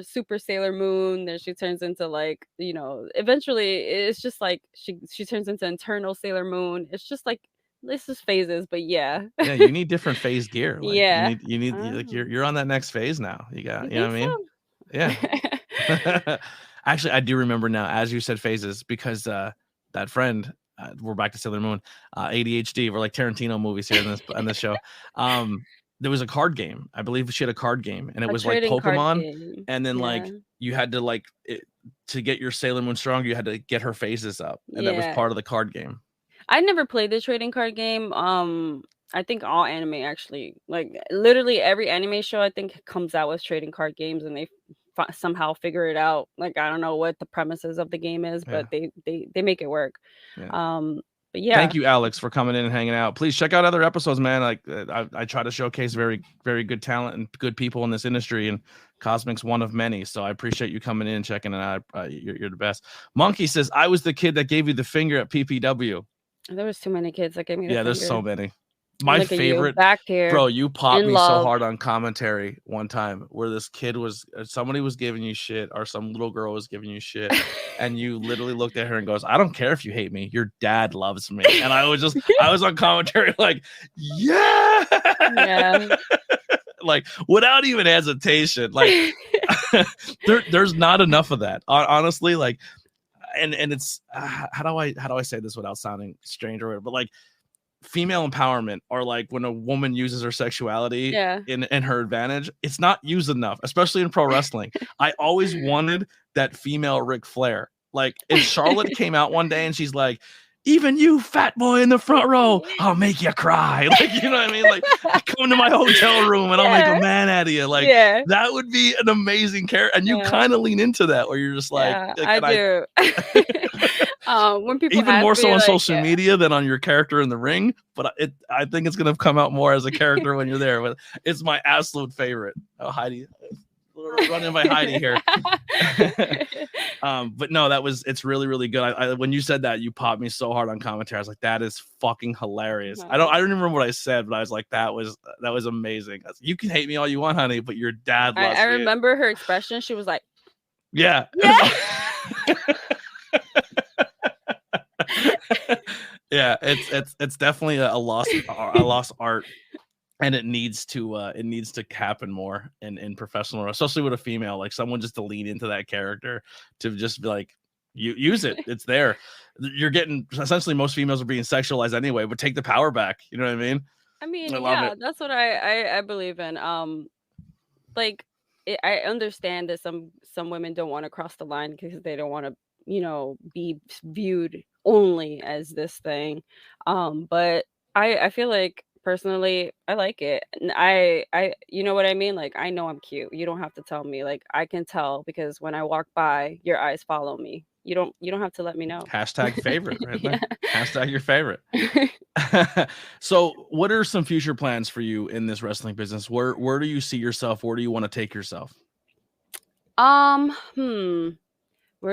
Super Sailor Moon. Then she turns into like, eventually it's just like she turns into Internal Sailor Moon. It's just like this is phases, but yeah. Yeah, you need different phase gear. Like Yeah. like Oh, you're on that next phase now. you You know think what I mean? Yeah. so? Actually, I do remember now as you said phases because that friend we're back to Sailor Moon, ADHD, we're like Tarantino movies here in this show. Um there was a card game. I believe she had a card game and it A was like trading card Pokemon game. and then Yeah. like you had to like to get your Sailor Moon strong, you had to get her phases up and that was Yeah. part of the card game. I never played the trading card game. I think all anime actually, like literally every anime show, I think comes out with trading card games, and they somehow figure it out. Like I don't know what the premises of the game is, Yeah. but they make it work. Yeah. Um, but yeah, Thank you, Alex, for coming in and hanging out. Please check out other episodes, man. Like I try to showcase very, very good talent and good people in this industry, and Cosmic's one of many. So I appreciate you coming in and checking it out. You're the best. Monkey says, I was the kid that gave you the finger at PPW. there was too many kids that gave me the Yeah, there's finger. so many. And My look at you favorite, back here bro, you popped in me so love. hard on commentary one time where this kid was, somebody was giving you shit or some little girl was giving you shit. And you literally looked at her and goes, I don't care if you hate me. Your dad loves me. And I was on commentary like, yeah. Yeah. Like without even hesitation. Like there's not enough of that. Honestly, like, and it's, how do I say this without sounding strange or whatever, but like, female empowerment or like when a woman uses her sexuality Yeah. in her advantage, it's not used enough, especially in pro wrestling. I always wanted that female Ric Flair. Like if Charlotte came out one day and she's like, even you fat boy in the front row, I'll make you cry. Like, you know what I mean? Like come to my hotel room and I'll make a man out of you. Like Yeah. that would be an amazing character. And you Yeah. kind of lean into that where you're just like, Yeah, I do. When people even ask more me, so on like, social media than on your character in the ring, but I think it's gonna come out more as a character when you're there. But it's my absolute favorite. Oh, Heidi, running by Heidi here. But no, it's really, really good. I when you said that, you popped me so hard on commentary. I was like, that is fucking hilarious. I don't remember what I said, but I was like, that was amazing. You can hate me all you want, honey, but your dad loves I me. remember her expression. She was like, yeah. Yeah, it's definitely a lost art, and it needs to happen more in professional, especially with a female, like someone just to lean into that character, to just be like, you use it, it's there. You're getting, essentially most females are being sexualized anyway, but take the power back. You know what I mean? I mean, I love yeah, it. that's what I believe in. like I understand that some women don't want to cross the line because they don't want to, be viewed only as this thing. But I feel like personally I like it. And you know what I mean? Like I know I'm cute. You don't have to tell me. Like I can tell because when I walk by, your eyes follow me. You don't have to let me know. Hashtag favorite right Yeah. there. Hashtag your favorite. So what are some future plans for you in this wrestling business? Where do you see yourself? Where do you want to take yourself? Where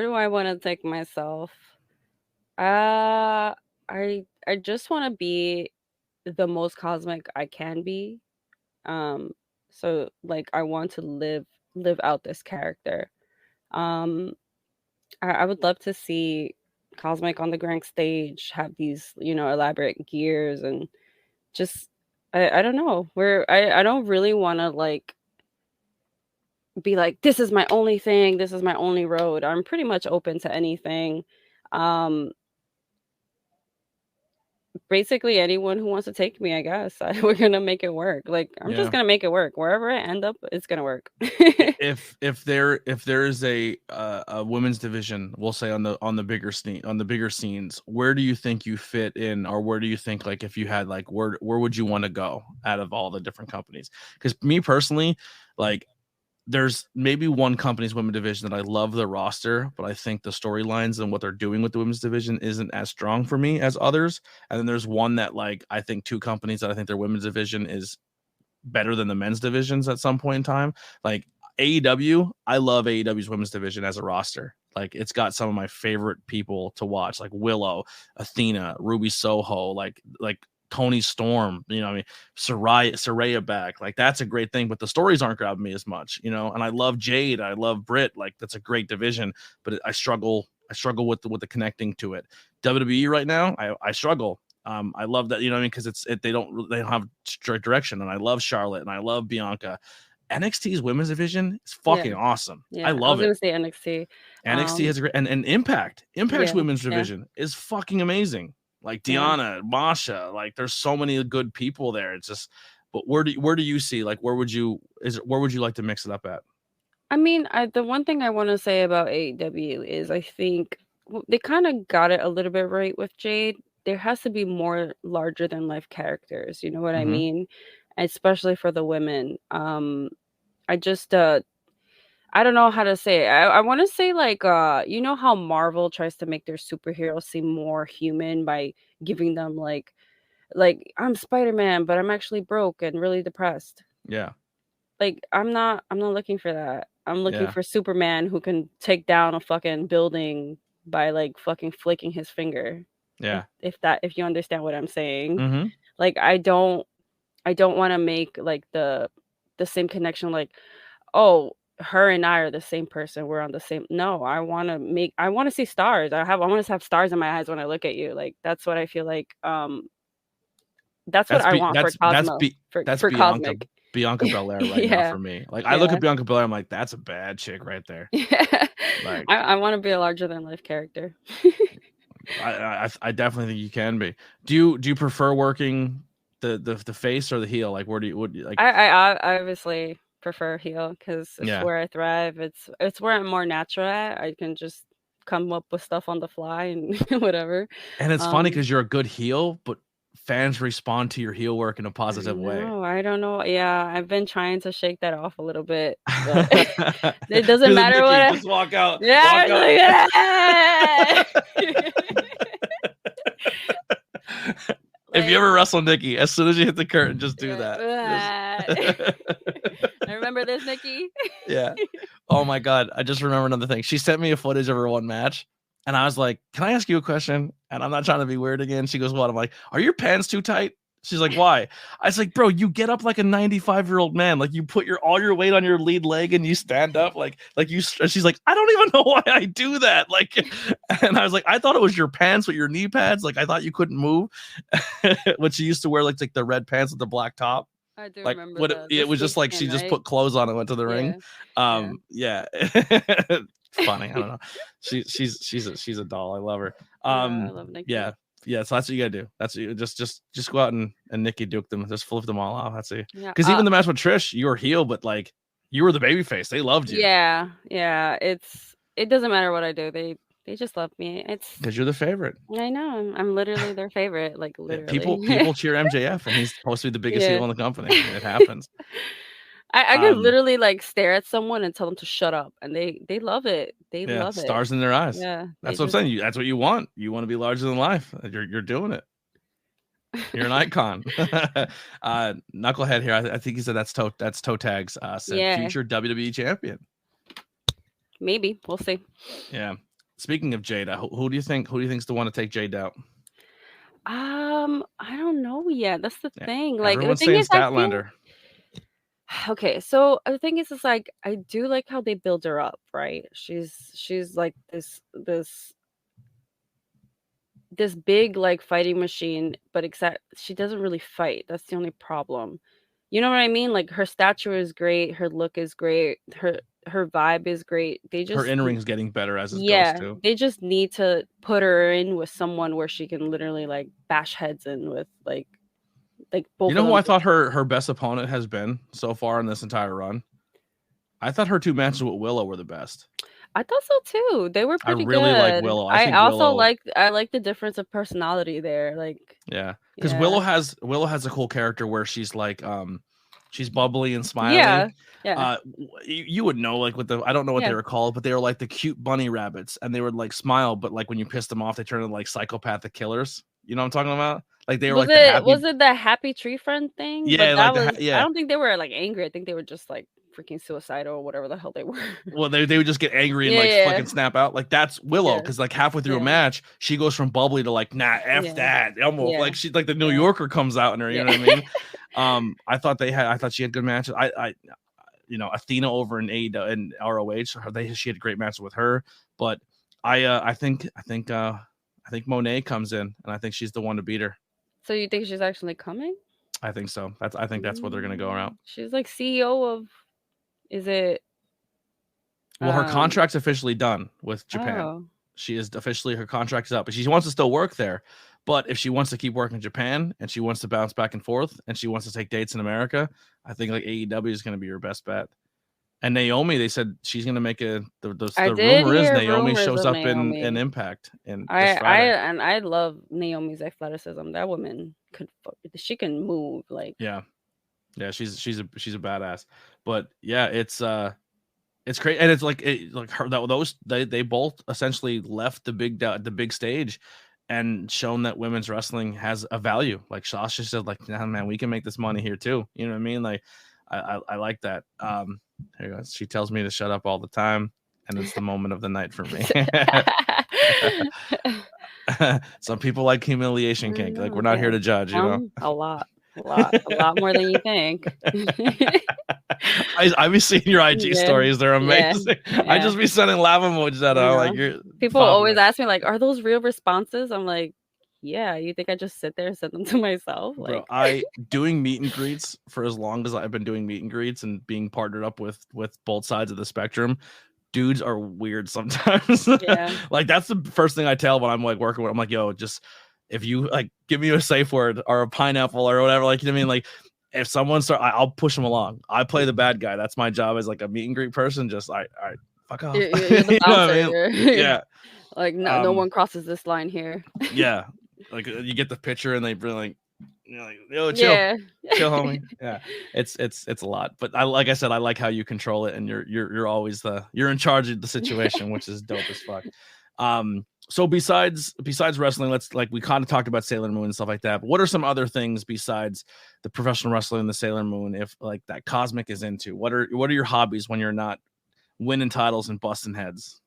do I want to take myself? Uh, I just want to be the most cosmic I can be. Um, so like I want to live out this character. Um, I would love to see Cosmic on the grand stage have these, elaborate gears and just I don't know. I don't really want to like be like this is my only thing, this is my only road. I'm pretty much open to anything. Um Basically anyone who wants to take me, I guess. We're gonna make it work. Like I'm just Yeah. gonna make it work. Wherever I end up, it's gonna work. If there is a women's division, we'll say on the bigger scenes, where do you think you fit in, or where do you think like if you had like where would you want to go out of all the different companies? Because me personally, like there's maybe one company's women's division that I love the roster, but I think the storylines and what they're doing with the women's division isn't as strong for me as others. And then there's one that like I think two companies that I think their women's division is better than the men's divisions at some point in time. Like AEW, I love AEW's women's division as a roster. Like it's got some of my favorite people to watch, like Willow, Athena, Ruby Soho, like Tony Storm, I mean, Saraya back. Like that's a great thing, but the stories aren't grabbing me as much, and I love Jade, I love Britt, like that's a great division, but I struggle with the connecting to it. WWE right now, I struggle. I love that, because they don't have straight direction, and I love Charlotte and I love Bianca. NXT's women's division is fucking awesome. I Yeah, I love was gonna it. say NXT. NXT has a great and Impact's Yeah, women's yeah. division is fucking amazing. Like Yeah. Deanna, Masha, like there's so many good people there. It's just, but where do you see, like where would you like to mix it up at? I mean, the one thing I want to say about AEW is I think they kind of got it a little bit right with Jade. There has to be more larger than life characters. You know what I Mhm. mean? Especially for the women. I just I don't know how to say it. I want to say like you know how Marvel tries to make their superheroes seem more human by giving them like I'm Spider-Man, but I'm actually broke and really depressed. Yeah. Like I'm not looking for that. I'm looking Yeah. for Superman who can take down a fucking building by like fucking flicking his finger. Yeah. If you understand what I'm saying. Mhm. Like I don't want to make like the same connection like, oh, her and I are the same person. We're on the same. No, I want to see stars. I want to have stars in my eyes when I look at you. Like that's what I feel like. That's what That's I want for Cosmo. that's For Cosmic. Bianca Belair right now Yeah. for me. Like I look at Bianca Belair, I'm like, that's a bad chick right there. Yeah. Like I want to be a larger than life character. I definitely think you can be. Do you prefer working the face or the heel? Like where do you like? I obviously prefer heel because it's Yeah. where I thrive. It's where I'm more natural at. I can just come up with stuff on the fly and whatever. And it's funny because you're a good heel, but fans respond to your heel work in a positive way. No, I don't know. Yeah, I've been trying to shake that off a little bit, but it doesn't matter Nikki, what. just walk out. Yeah, Walk out. If you ever wrestle Nikki, as soon as you hit the curtain, just do that. I remember this, Nikki. Yeah. Oh my God. I just remember another thing. She sent me a footage of her one match. And I was like, can I ask you a question? And I'm not trying to be weird again. She goes, what? I'm like, are your pants too tight? She's like, why? I was like, bro, you get up like a 95-year-old man. Like you put all your weight on your lead leg and you stand up like you. She's like, I don't even know why I do that. Like, and I was like, I thought it was your pants with your knee pads. Like I thought you couldn't move. When she used to wear like the red pants with the black top. I do Like remember what the it was just like skin, she just right? put clothes on and went to the ring. Yeah. Funny. I don't know. She's a doll. I love her. I love Nikki. Yeah. So that's what you gotta do. That's what you just go out and Nikki Duke them. Just flip them all off. That's it. Yeah. Because even the match with Trish, you were heel, but like You were the baby face. They loved you. Yeah, yeah. It doesn't matter what I do. They just love me. It's Because you're the favorite. I know. I'm literally their favorite. Like Yeah, literally. people cheer MJF, and he's supposed to be the biggest Yeah. heel in the company. It happens. I could literally like stare at someone and tell them to shut up, and they love it. They Yeah, love it. stars in their eyes. Yeah, they That's what I'm just saying. That's what you want. You want to be larger than life. You're doing it. You're an icon. Knucklehead here. I think he said that's toe tags. Said yeah. future WWE champion. Maybe we'll see. Yeah. Speaking of Jada, who do you think's the one to take Jade out? I don't know yet. That's the thing. Like the Everyone's thing saying is, I feel Statlander. okay. So the thing is like I do like how they build her up, right? She's like this big like fighting machine, but except she doesn't really fight. That's the only problem. You know what I mean? Like her stature is great, her look is great, her vibe is great. They Her just in-ring's getting better as it yeah, goes too. they just need to put her in with someone where she can literally like bash heads in with like both You know of who them. I thought her best opponent has been so far in this entire run? I thought her 2 matches with Willow were the best. I thought so too. They were I pretty really like good. Willow. I think also Willow, I like the difference of personality there. Like yeah, because yeah. Willow has a cool character where she's like she's bubbly and smiley. Yeah. Yeah. You would know like with the I don't know what they were called, but they were like the cute bunny rabbits, and they would like smile, but like when you pissed them off, they turned into like psychopathic killers. You know what I'm talking about? Like they were was it the happy tree friend thing? Yeah, but that like was I don't think they were like angry. I think they were just like freaking suicidal or whatever the hell they were. Well, they would just get angry and like fucking snap out. Like that's Willow, because like halfway through a match, she goes from bubbly to like nah, f that. Almost like she's like the New Yorker comes out in her. You know what I mean? I thought she had good matches. I Athena over in AEW and ROH. She had great matches with her, but I think Monet comes in, and I think she's the one to beat her. So you think she's actually coming? I think so. I think that's where they're gonna go around. She's like CEO of. Is it? Well, her contract's officially done with Japan. Oh. She is officially, her contract's up, but she wants to still work there. But if she wants to keep working in Japan and she wants to bounce back and forth and she wants to take dates in America, I think like AEW is going to be her best bet. And Naomi, they said she's going to make the rumor is Naomi shows up in Impact. And I love Naomi's athleticism. That woman she can move like yeah, she's a badass. But yeah, it's great, and it's like they both essentially left the big stage and shown that women's wrestling has a value. Like Sasha said, like, nah, man, we can make this money here too. You know what I mean? Like, I like that. Here you go. She tells me to shut up all the time, and it's the moment of the night for me. Some people like humiliation kink. Like, we're not here to judge, you know. A lot more than you think. I be seeing your IG stories; they're amazing. Yeah. I just be sending laugh emojis at her. Like, people always ask me, like, "Are those real responses?" I'm like, "Yeah." You think I just sit there and send them to myself? Like, bro, doing meet and greets for as long as I've been doing meet and greets and being partnered up with both sides of the spectrum. Dudes are weird sometimes. Yeah. Like that's the first thing I tell when I'm like working with. I'm like, yo, just if you like give me a safe word or a pineapple or whatever, like, you know what I mean? Like, if someone I'll push them along. I play the bad guy. That's my job as like a meet and greet person. Just all right, fuck off. You're the bouncer. You know what I mean? Yeah. Like no one crosses this line here. Yeah. Like you get the picture and they bring like, yo, chill, chill, homie. Yeah, it's a lot. But like I said, I like how you control it, and you're always you're in charge of the situation, which is dope as fuck. So besides wrestling, we kind of talked about Sailor Moon and stuff like that. But what are some other things besides the professional wrestling and the Sailor Moon, if like that Cosmic is into? What are your hobbies when you're not winning titles and busting heads?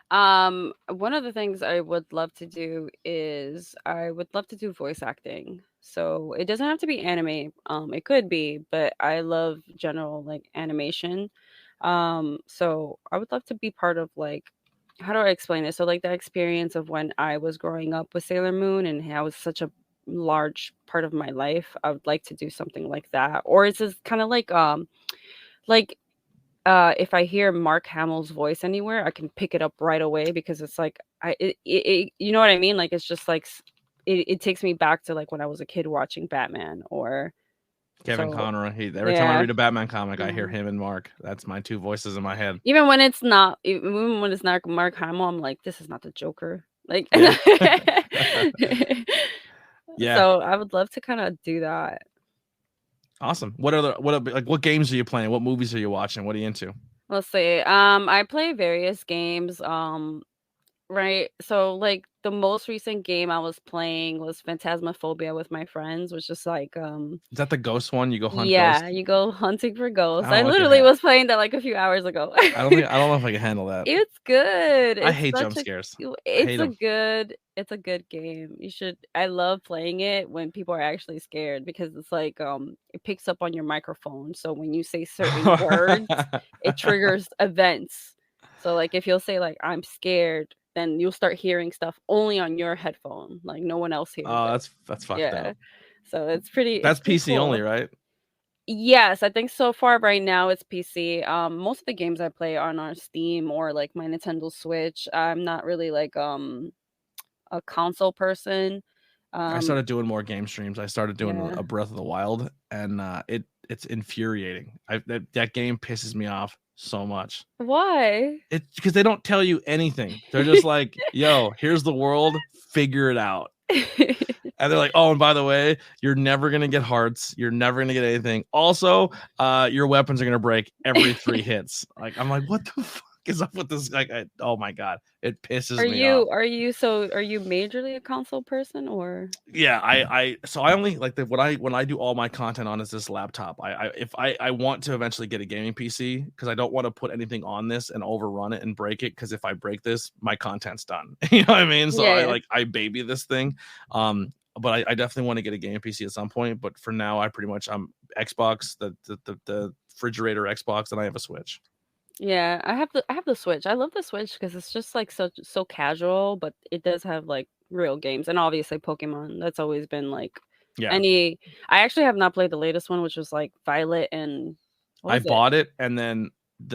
One of the things I would love to do is I would love to do voice acting. So it doesn't have to be anime. It could be, but I love general like animation. So I would love to be part of like, how do I explain it? So like the experience of when I was growing up with Sailor Moon and how it was such a large part of my life. I would like to do something like that. Or it's just kind of like if I hear Mark Hamill's voice anywhere, I can pick it up right away because it's like you know what I mean? Like it's just like it takes me back to like when I was a kid watching Batman or Kevin So Conroy. Every time I yeah. read a Batman comic, I hear Mhm. him and Mark. That's my two voices in my head. Even when it's not Mark Hamill, I'm like, this is not the Joker. Like, Yeah. Yeah. so I would love to kind of do that. Awesome. What games are you playing? What movies are you watching? What are you into? Let's see. I play various games. Right. So like the most recent game I was playing was Phantasmaphobia with my friends, which is like Is that the ghost one? You go hunt yeah, ghosts? you go hunting for ghosts. I Oh, I can literally was playing that like a few hours ago. I don't know if I can handle that. It's good. I It's hate such jump a scares. I hate it's a them. good it's a good game. You should I love playing it when people are actually scared because it's like it picks up on your microphone. So when you say certain words, it triggers events. So like if you'll say like I'm scared, then you'll start hearing stuff only on your headphone. Like no one else hears Oh, it. that's fucked Yeah. up. So it's That's pretty PC only, cool. right? Yes, I think so far right now it's PC. Most of the games I play are on Steam or like my Nintendo Switch. I'm not really like a console person. I Um started doing more game streams. I started doing yeah. a Breath of the Wild, and it's infuriating. That game pisses me off so much. Why? It's because they don't tell you anything. They're just like, "Yo, here's the world. Figure it out." And they're like, "Oh, and by the way, you're never gonna get hearts. You're never gonna get anything. Also, your weapons are gonna break every 3 hits." Like, I'm like, "What the fuck is up with this?" Like, oh my god, it pisses me off. Are you majorly a console person or Yeah, I only like when I do all my content on is this laptop. I want to eventually get a gaming PC because I don't want to put anything on this and overrun it and break it because if I break this, my content's done. You know what I mean? So yeah, yeah. I baby this thing. But I definitely want to get a gaming PC at some point. But for now, I'm Xbox, the refrigerator Xbox, and I have a Switch. Yeah, I have the Switch. I love the Switch because it's just like so casual, but it does have like real games and obviously Pokemon. That's always been like Yeah, any I actually have not played the latest one, which was like Violet and what I was it? bought it and then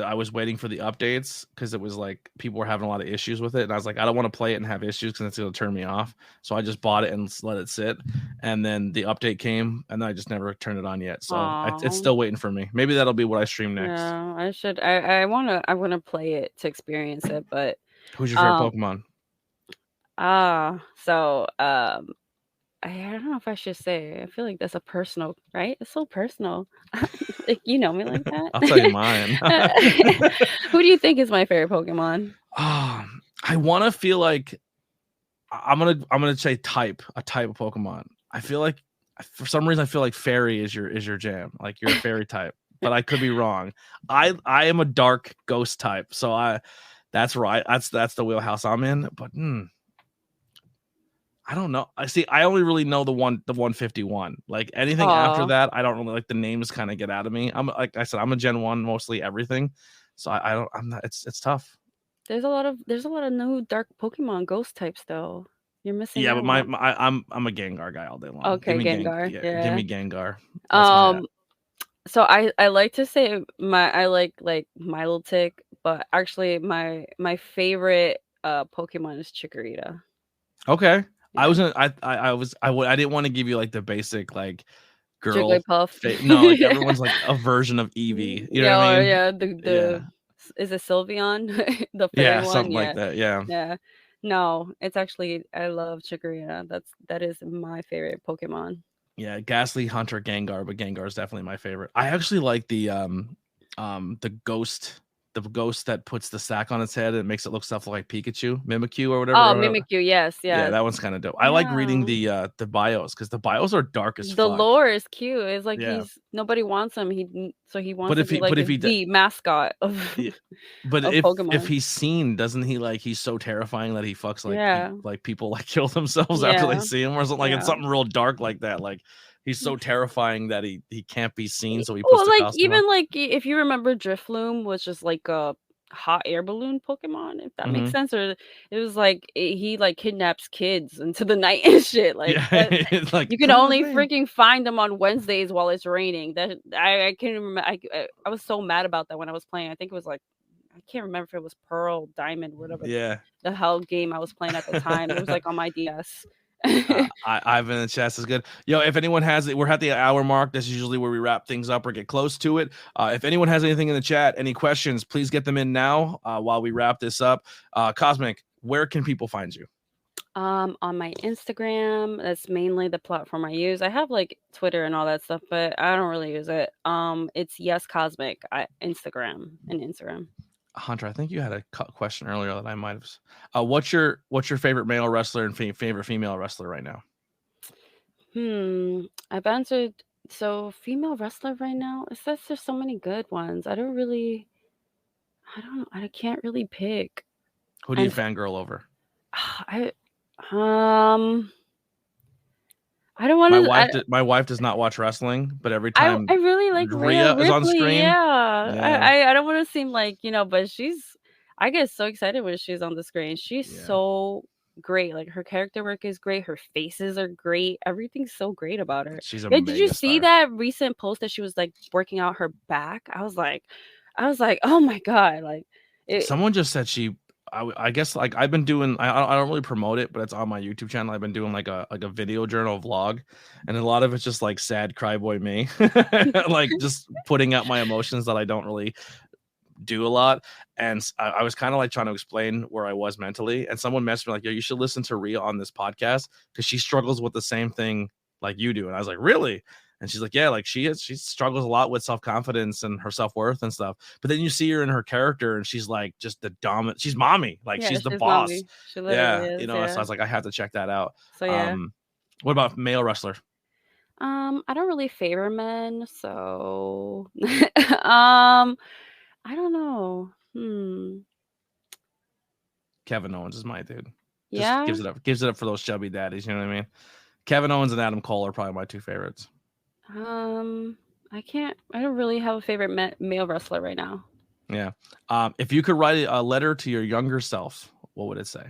I was waiting for the updates because it was like people were having a lot of issues with it, and I was like, I don't want to play it and have issues because it's going to turn me off. So I just bought it and let it sit, and then the update came, and I just never turned it on yet. So it's Oh, still waiting for me. Maybe that'll be what I stream next. yeah, I should I wanna play it to experience it, but Who's your favorite um Pokemon? so I don't know if I should say. I feel like that's a personal, right? It's so personal. Like you know me like I'll tell you that. mine. Who do you think is my favorite Pokemon? I want to feel like I'm gonna say a type of Pokemon. I feel like for some reason I feel like fairy is your jam. Like you're a fairy type, but I could be wrong. I am a dark ghost type, so that's right. That's the wheelhouse I'm in. But I don't know. I see. I only really know the 151. Like anything after Oh, that, I don't really like the names. Kind of get out of me. I'm like I said, I'm a Gen 1 mostly everything. So I don't. I'm not. It's tough. there's a lot of new dark Pokemon ghost types though. You're missing Yeah, but out. I'm a Gengar guy all day long. Okay, Gengar. Yeah, give Yeah. me Gengar. That's my Um. So I like to say I like Milotic, but actually my favorite Pokemon is Chikorita. okay. I Yeah. wasn't. I didn't want to give you like the basic like girl. Jigglypuff. No, like everyone's like a version of Eevee. You know what Yeah, I or mean? yeah, Yeah, is it Sylveon? The fairy yeah, one? something like Yeah. that. Yeah, Yeah. No, it's actually I love Chikorita. That is my favorite Pokemon. yeah. Ghastly Hunter Gengar, but Gengar is definitely my favorite. I actually like the ghost that puts the sack on its head and makes it look stuff like Pikachu, Mimikyu, or Oh, whatever. Mimikyu, yes, Yeah, yes. that one's kind of dope. I like reading Yeah. the bios because the bios are dark as The fuck. lore is cute. It's like Yeah, nobody wants him. So he wants but to be like if he the mascot of yeah, but of if Pokemon. he's seen, doesn't he like he's so terrifying that he fucks like he Yeah. like people like kill themselves after they Yeah. see him or something like it's Yeah. something real dark like that. Like he's so terrifying that he can't be seen, so he puts Well, the like costume on. even like if you remember Drifloon was just like a hot air balloon Pokemon, if that makes Hmm. sense, or it was like he like kidnaps kids into the night and shit. Like Yeah, that, it's like you can come with only me. freaking find them on Wednesdays while it's raining. That I can't remember. I was so mad about that when I was playing. I think it was like I can't remember if it was Pearl, Diamond, whatever Yeah. the hell game I was playing at the time. It was like on my DS. Ivan in the chest is good. Yo, if anyone has it, we're at the hour mark. That's usually where we wrap things up or get close to it. If anyone has anything in the chat, any questions, please get them in now while we wrap this up. Cosmic, where can people find you? On my Instagram, that's mainly the platform I use. I have like Twitter and all that stuff, but I don't really use it. It's Yes Cosmic, Instagram. Hunter, I think you had a question earlier that I might have. What's your favorite male wrestler and favorite female wrestler right now? I've answered. So female wrestler right now, it says there's so many good ones. I don't know. I can't really pick. Who do you fangirl over? I don't want to. My wife does not watch wrestling, but every time I really like Rhea is on screen. Yeah. I don't want to seem like, but I get so excited when she's on the screen. She's so great. Like her character work is great. Her faces are great. Everything's so great about her. She's a Did you see that recent post that she was like working out her back? I was like, oh my God. Like someone just said I guess like I've been doing, I don't really promote it, but it's on my YouTube channel. I've been doing like a video journal vlog, and a lot of it's just like sad cryboy me, like just putting out my emotions that I don't really do a lot. And I was kind of like trying to explain where I was mentally, and someone messaged me like, yo, you should listen to Rhea on this podcast because she struggles with the same thing like you do. And I was like, really? And she's like, yeah, like she struggles a lot with self-confidence and her self-worth and stuff. But then you see her in her character and she's like just the dominant, she's mommy, like she's the boss. Mommy. She literally is, so I was like, I have to check that out. So yeah. What about male wrestler? I don't really favor men, so I don't know. Kevin Owens is my dude. Just gives it up for those chubby daddies, you know what I mean? Kevin Owens and Adam Cole are probably my two favorites. I don't really have a favorite male wrestler right now. Yeah. If you could write a letter to your younger self, what would it say?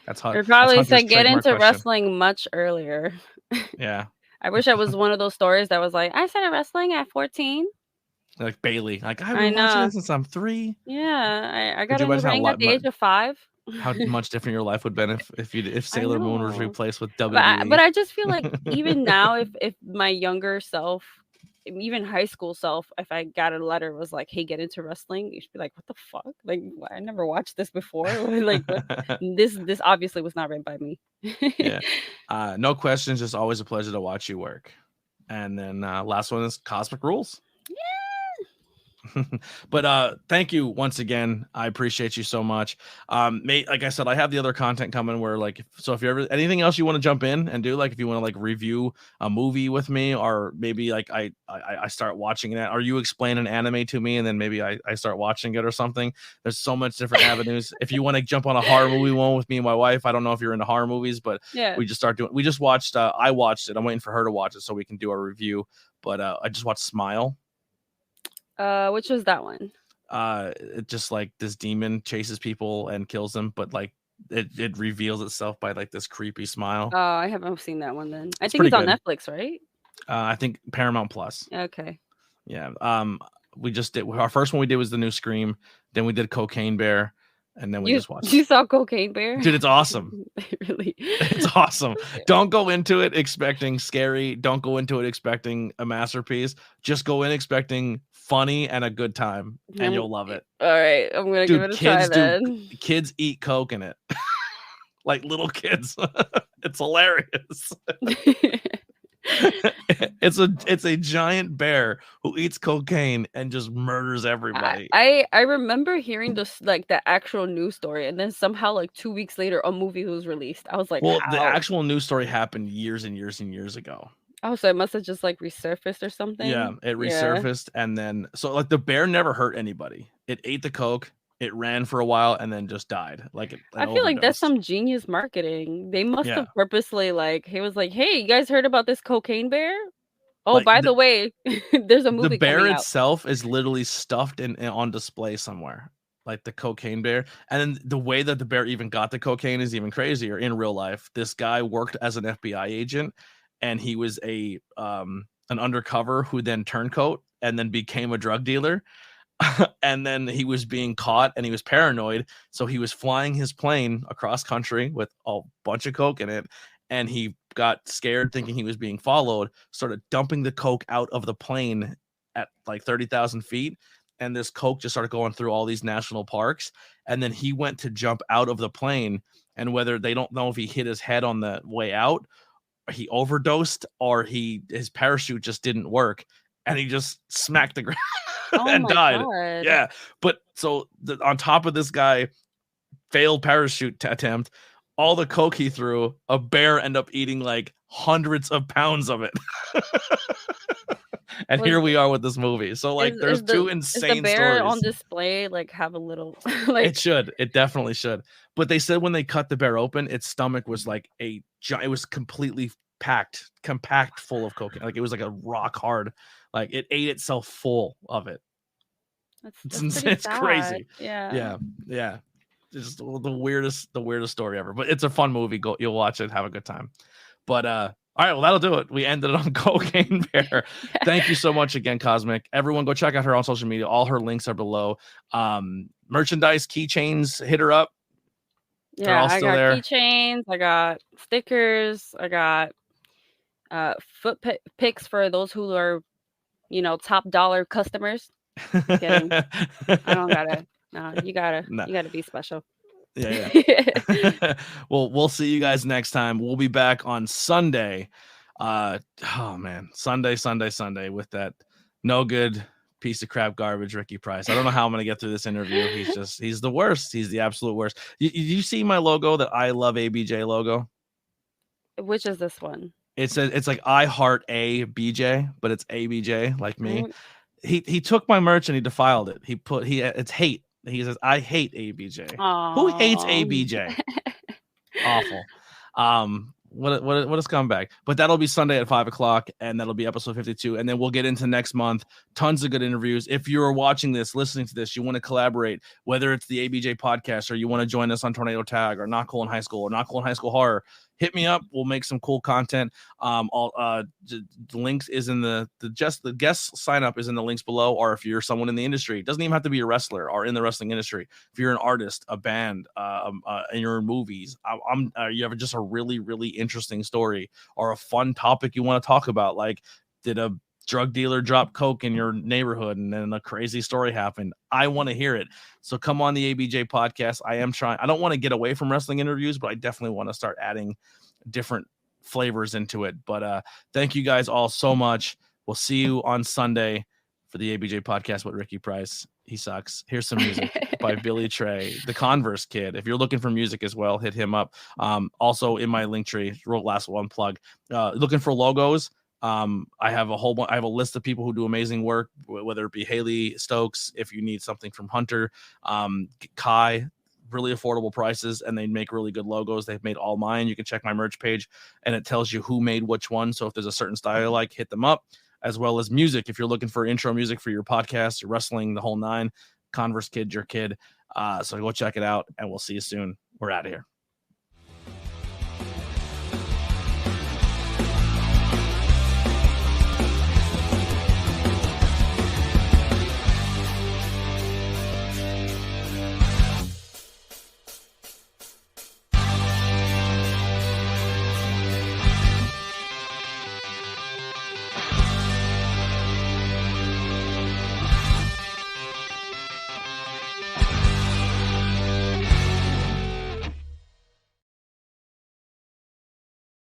That's hard. It probably said get into wrestling much earlier. Yeah. I wish I was one of those stories that was like, I started wrestling at 14. Like Bailey. Like I've been watching since I'm 3. Yeah. I got in the ring at the age of 5. How much different your life would have been if Sailor Moon was replaced with WWE. But I just feel like even now, if my younger self, even high school self, if I got a letter was like, hey, get into wrestling, you should be like, what the fuck? Like, I never watched this before. Like this obviously was not written by me. Yeah. No questions, just always a pleasure to watch you work. And then last one is Cosmic Rules. Yeah. But thank you once again. I appreciate you so much. Mate, like I said, I have the other content coming where if you ever anything else you want to jump in and do, like if you want to like review a movie with me, or maybe like I start watching it, or you explain an anime to me and then maybe I start watching it or something. There's so much different avenues. If you want to jump on a horror movie one with me and my wife, I don't know if you're into horror movies, but we just watched I watched it. I'm waiting for her to watch it so we can do a review. But I just watched Smile. Which was that one? It just like this demon chases people and kills them, but like it reveals itself by like this creepy smile. Oh, I haven't seen that one then. I think it's on Netflix, right? I think Paramount Plus. Okay. Yeah. We just did our first one we did was the new Scream, then we did Cocaine Bear, and then we just watched. You saw Cocaine Bear? Dude, it's awesome. Really? It's awesome. Don't go into it expecting scary. Don't go into it expecting a masterpiece. Just go in expecting funny and a good time, and you'll love it. All right, I'm gonna give it a try then. Kids eat Coke in it. Like little kids. It's hilarious. It's a giant bear who eats cocaine and just murders everybody. I remember hearing this like the actual news story, and then somehow like 2 weeks later a movie was released. I was like, well, the actual news story happened years and years and years ago. Oh, so it must have just like resurfaced or something. Yeah, it resurfaced, and then so like the bear never hurt anybody. It ate the coke. It ran for a while and then just died. Like I feel like that's some genius marketing. They must have purposely like he was like, "Hey, you guys heard about this cocaine bear? Oh, like by the way, there's a movie." The bear itself is literally stuffed in on display somewhere, like the cocaine bear. And then the way that the bear even got the cocaine is even crazier. In real life, this guy worked as an FBI agent, and he was an undercover who then turncoat and then became a drug dealer. And then he was being caught and he was paranoid. So he was flying his plane across country with a bunch of coke in it. And he got scared thinking he was being followed, started dumping the coke out of the plane at like 30,000 feet. And this coke just started going through all these national parks. And then he went to jump out of the plane. And whether they don't know if he hit his head on the way out, or he overdosed, or his parachute just didn't work. And he just smacked the ground and died. God. Yeah. But so on top of this guy failed parachute attempt, all the coke he threw, a bear ended up eating like hundreds of pounds of it. And here we are with this movie. So like there's two insane is the bear stories on display, like have a little like it definitely should. But they said when they cut the bear open, its stomach was like it was completely compact full of cocaine. Like it was like a rock hard, like it ate itself full of it. It's crazy. Yeah. Just the weirdest story ever. But it's a fun movie. You'll watch it, have a good time. But all right, well, that'll do it. We ended it on Cocaine Bear. Thank you so much again, Cosmic. Everyone go check out her on social media. All her links are below. Merchandise, keychains, hit her up. Yeah, I got keychains, I got stickers, I got foot pics for those who are, top dollar customers. Kidding. I don't gotta. No, you gotta be special. Yeah. Well, we'll see you guys next time. We'll be back on Sunday. Oh man, Sunday with that no good piece of crap garbage Ricky Price. I don't know how I'm gonna get through this interview. He's the worst. He's the absolute worst. You see my logo, that I love ABJ logo? Which is this one? It's like I heart ABJ, but it's ABJ like me. He took my merch and he defiled it. It's hate. He says, I hate ABJ. Aww. Who hates ABJ? Awful. What a scumbag. But that'll be Sunday at 5:00, and that'll be episode 52. And then we'll get into next month. Tons of good interviews. If you're watching this, listening to this, you want to collaborate, whether it's the ABJ podcast or you want to join us on Tornado Tag or Not Cool in High School or Not Cool in High School Horror, hit me up. We'll make some cool content. The links is in the guest sign up is in the links below. Or if you're someone in the industry, it doesn't even have to be a wrestler or in the wrestling industry. If you're an artist, a band, and you're in movies, you have just a really, really interesting story or a fun topic you want to talk about, like did a drug dealer drop coke in your neighborhood and then a crazy story happened, I want to hear it. So come on the ABJ podcast. I don't want to get away from wrestling interviews, but I definitely want to start adding different flavors into it. But thank you guys all so much. We'll see you on Sunday for the ABJ podcast with Ricky Price. He sucks. Here's some music by Billy Trey, the Converse Kid. If you're looking for music as well, hit him up. Also in my link tree, last one plug, looking for logos. I have a list of people who do amazing work, whether it be Haley Stokes, if you need something from Hunter, Kai, really affordable prices, and they make really good logos. They've made all mine. You can check my merch page and it tells you who made which one. So if there's a certain style you like, hit them up. As well as music. If you're looking for intro music for your podcast, your wrestling, the whole nine, Converse Kid, your kid. So go check it out and we'll see you soon. We're out of here.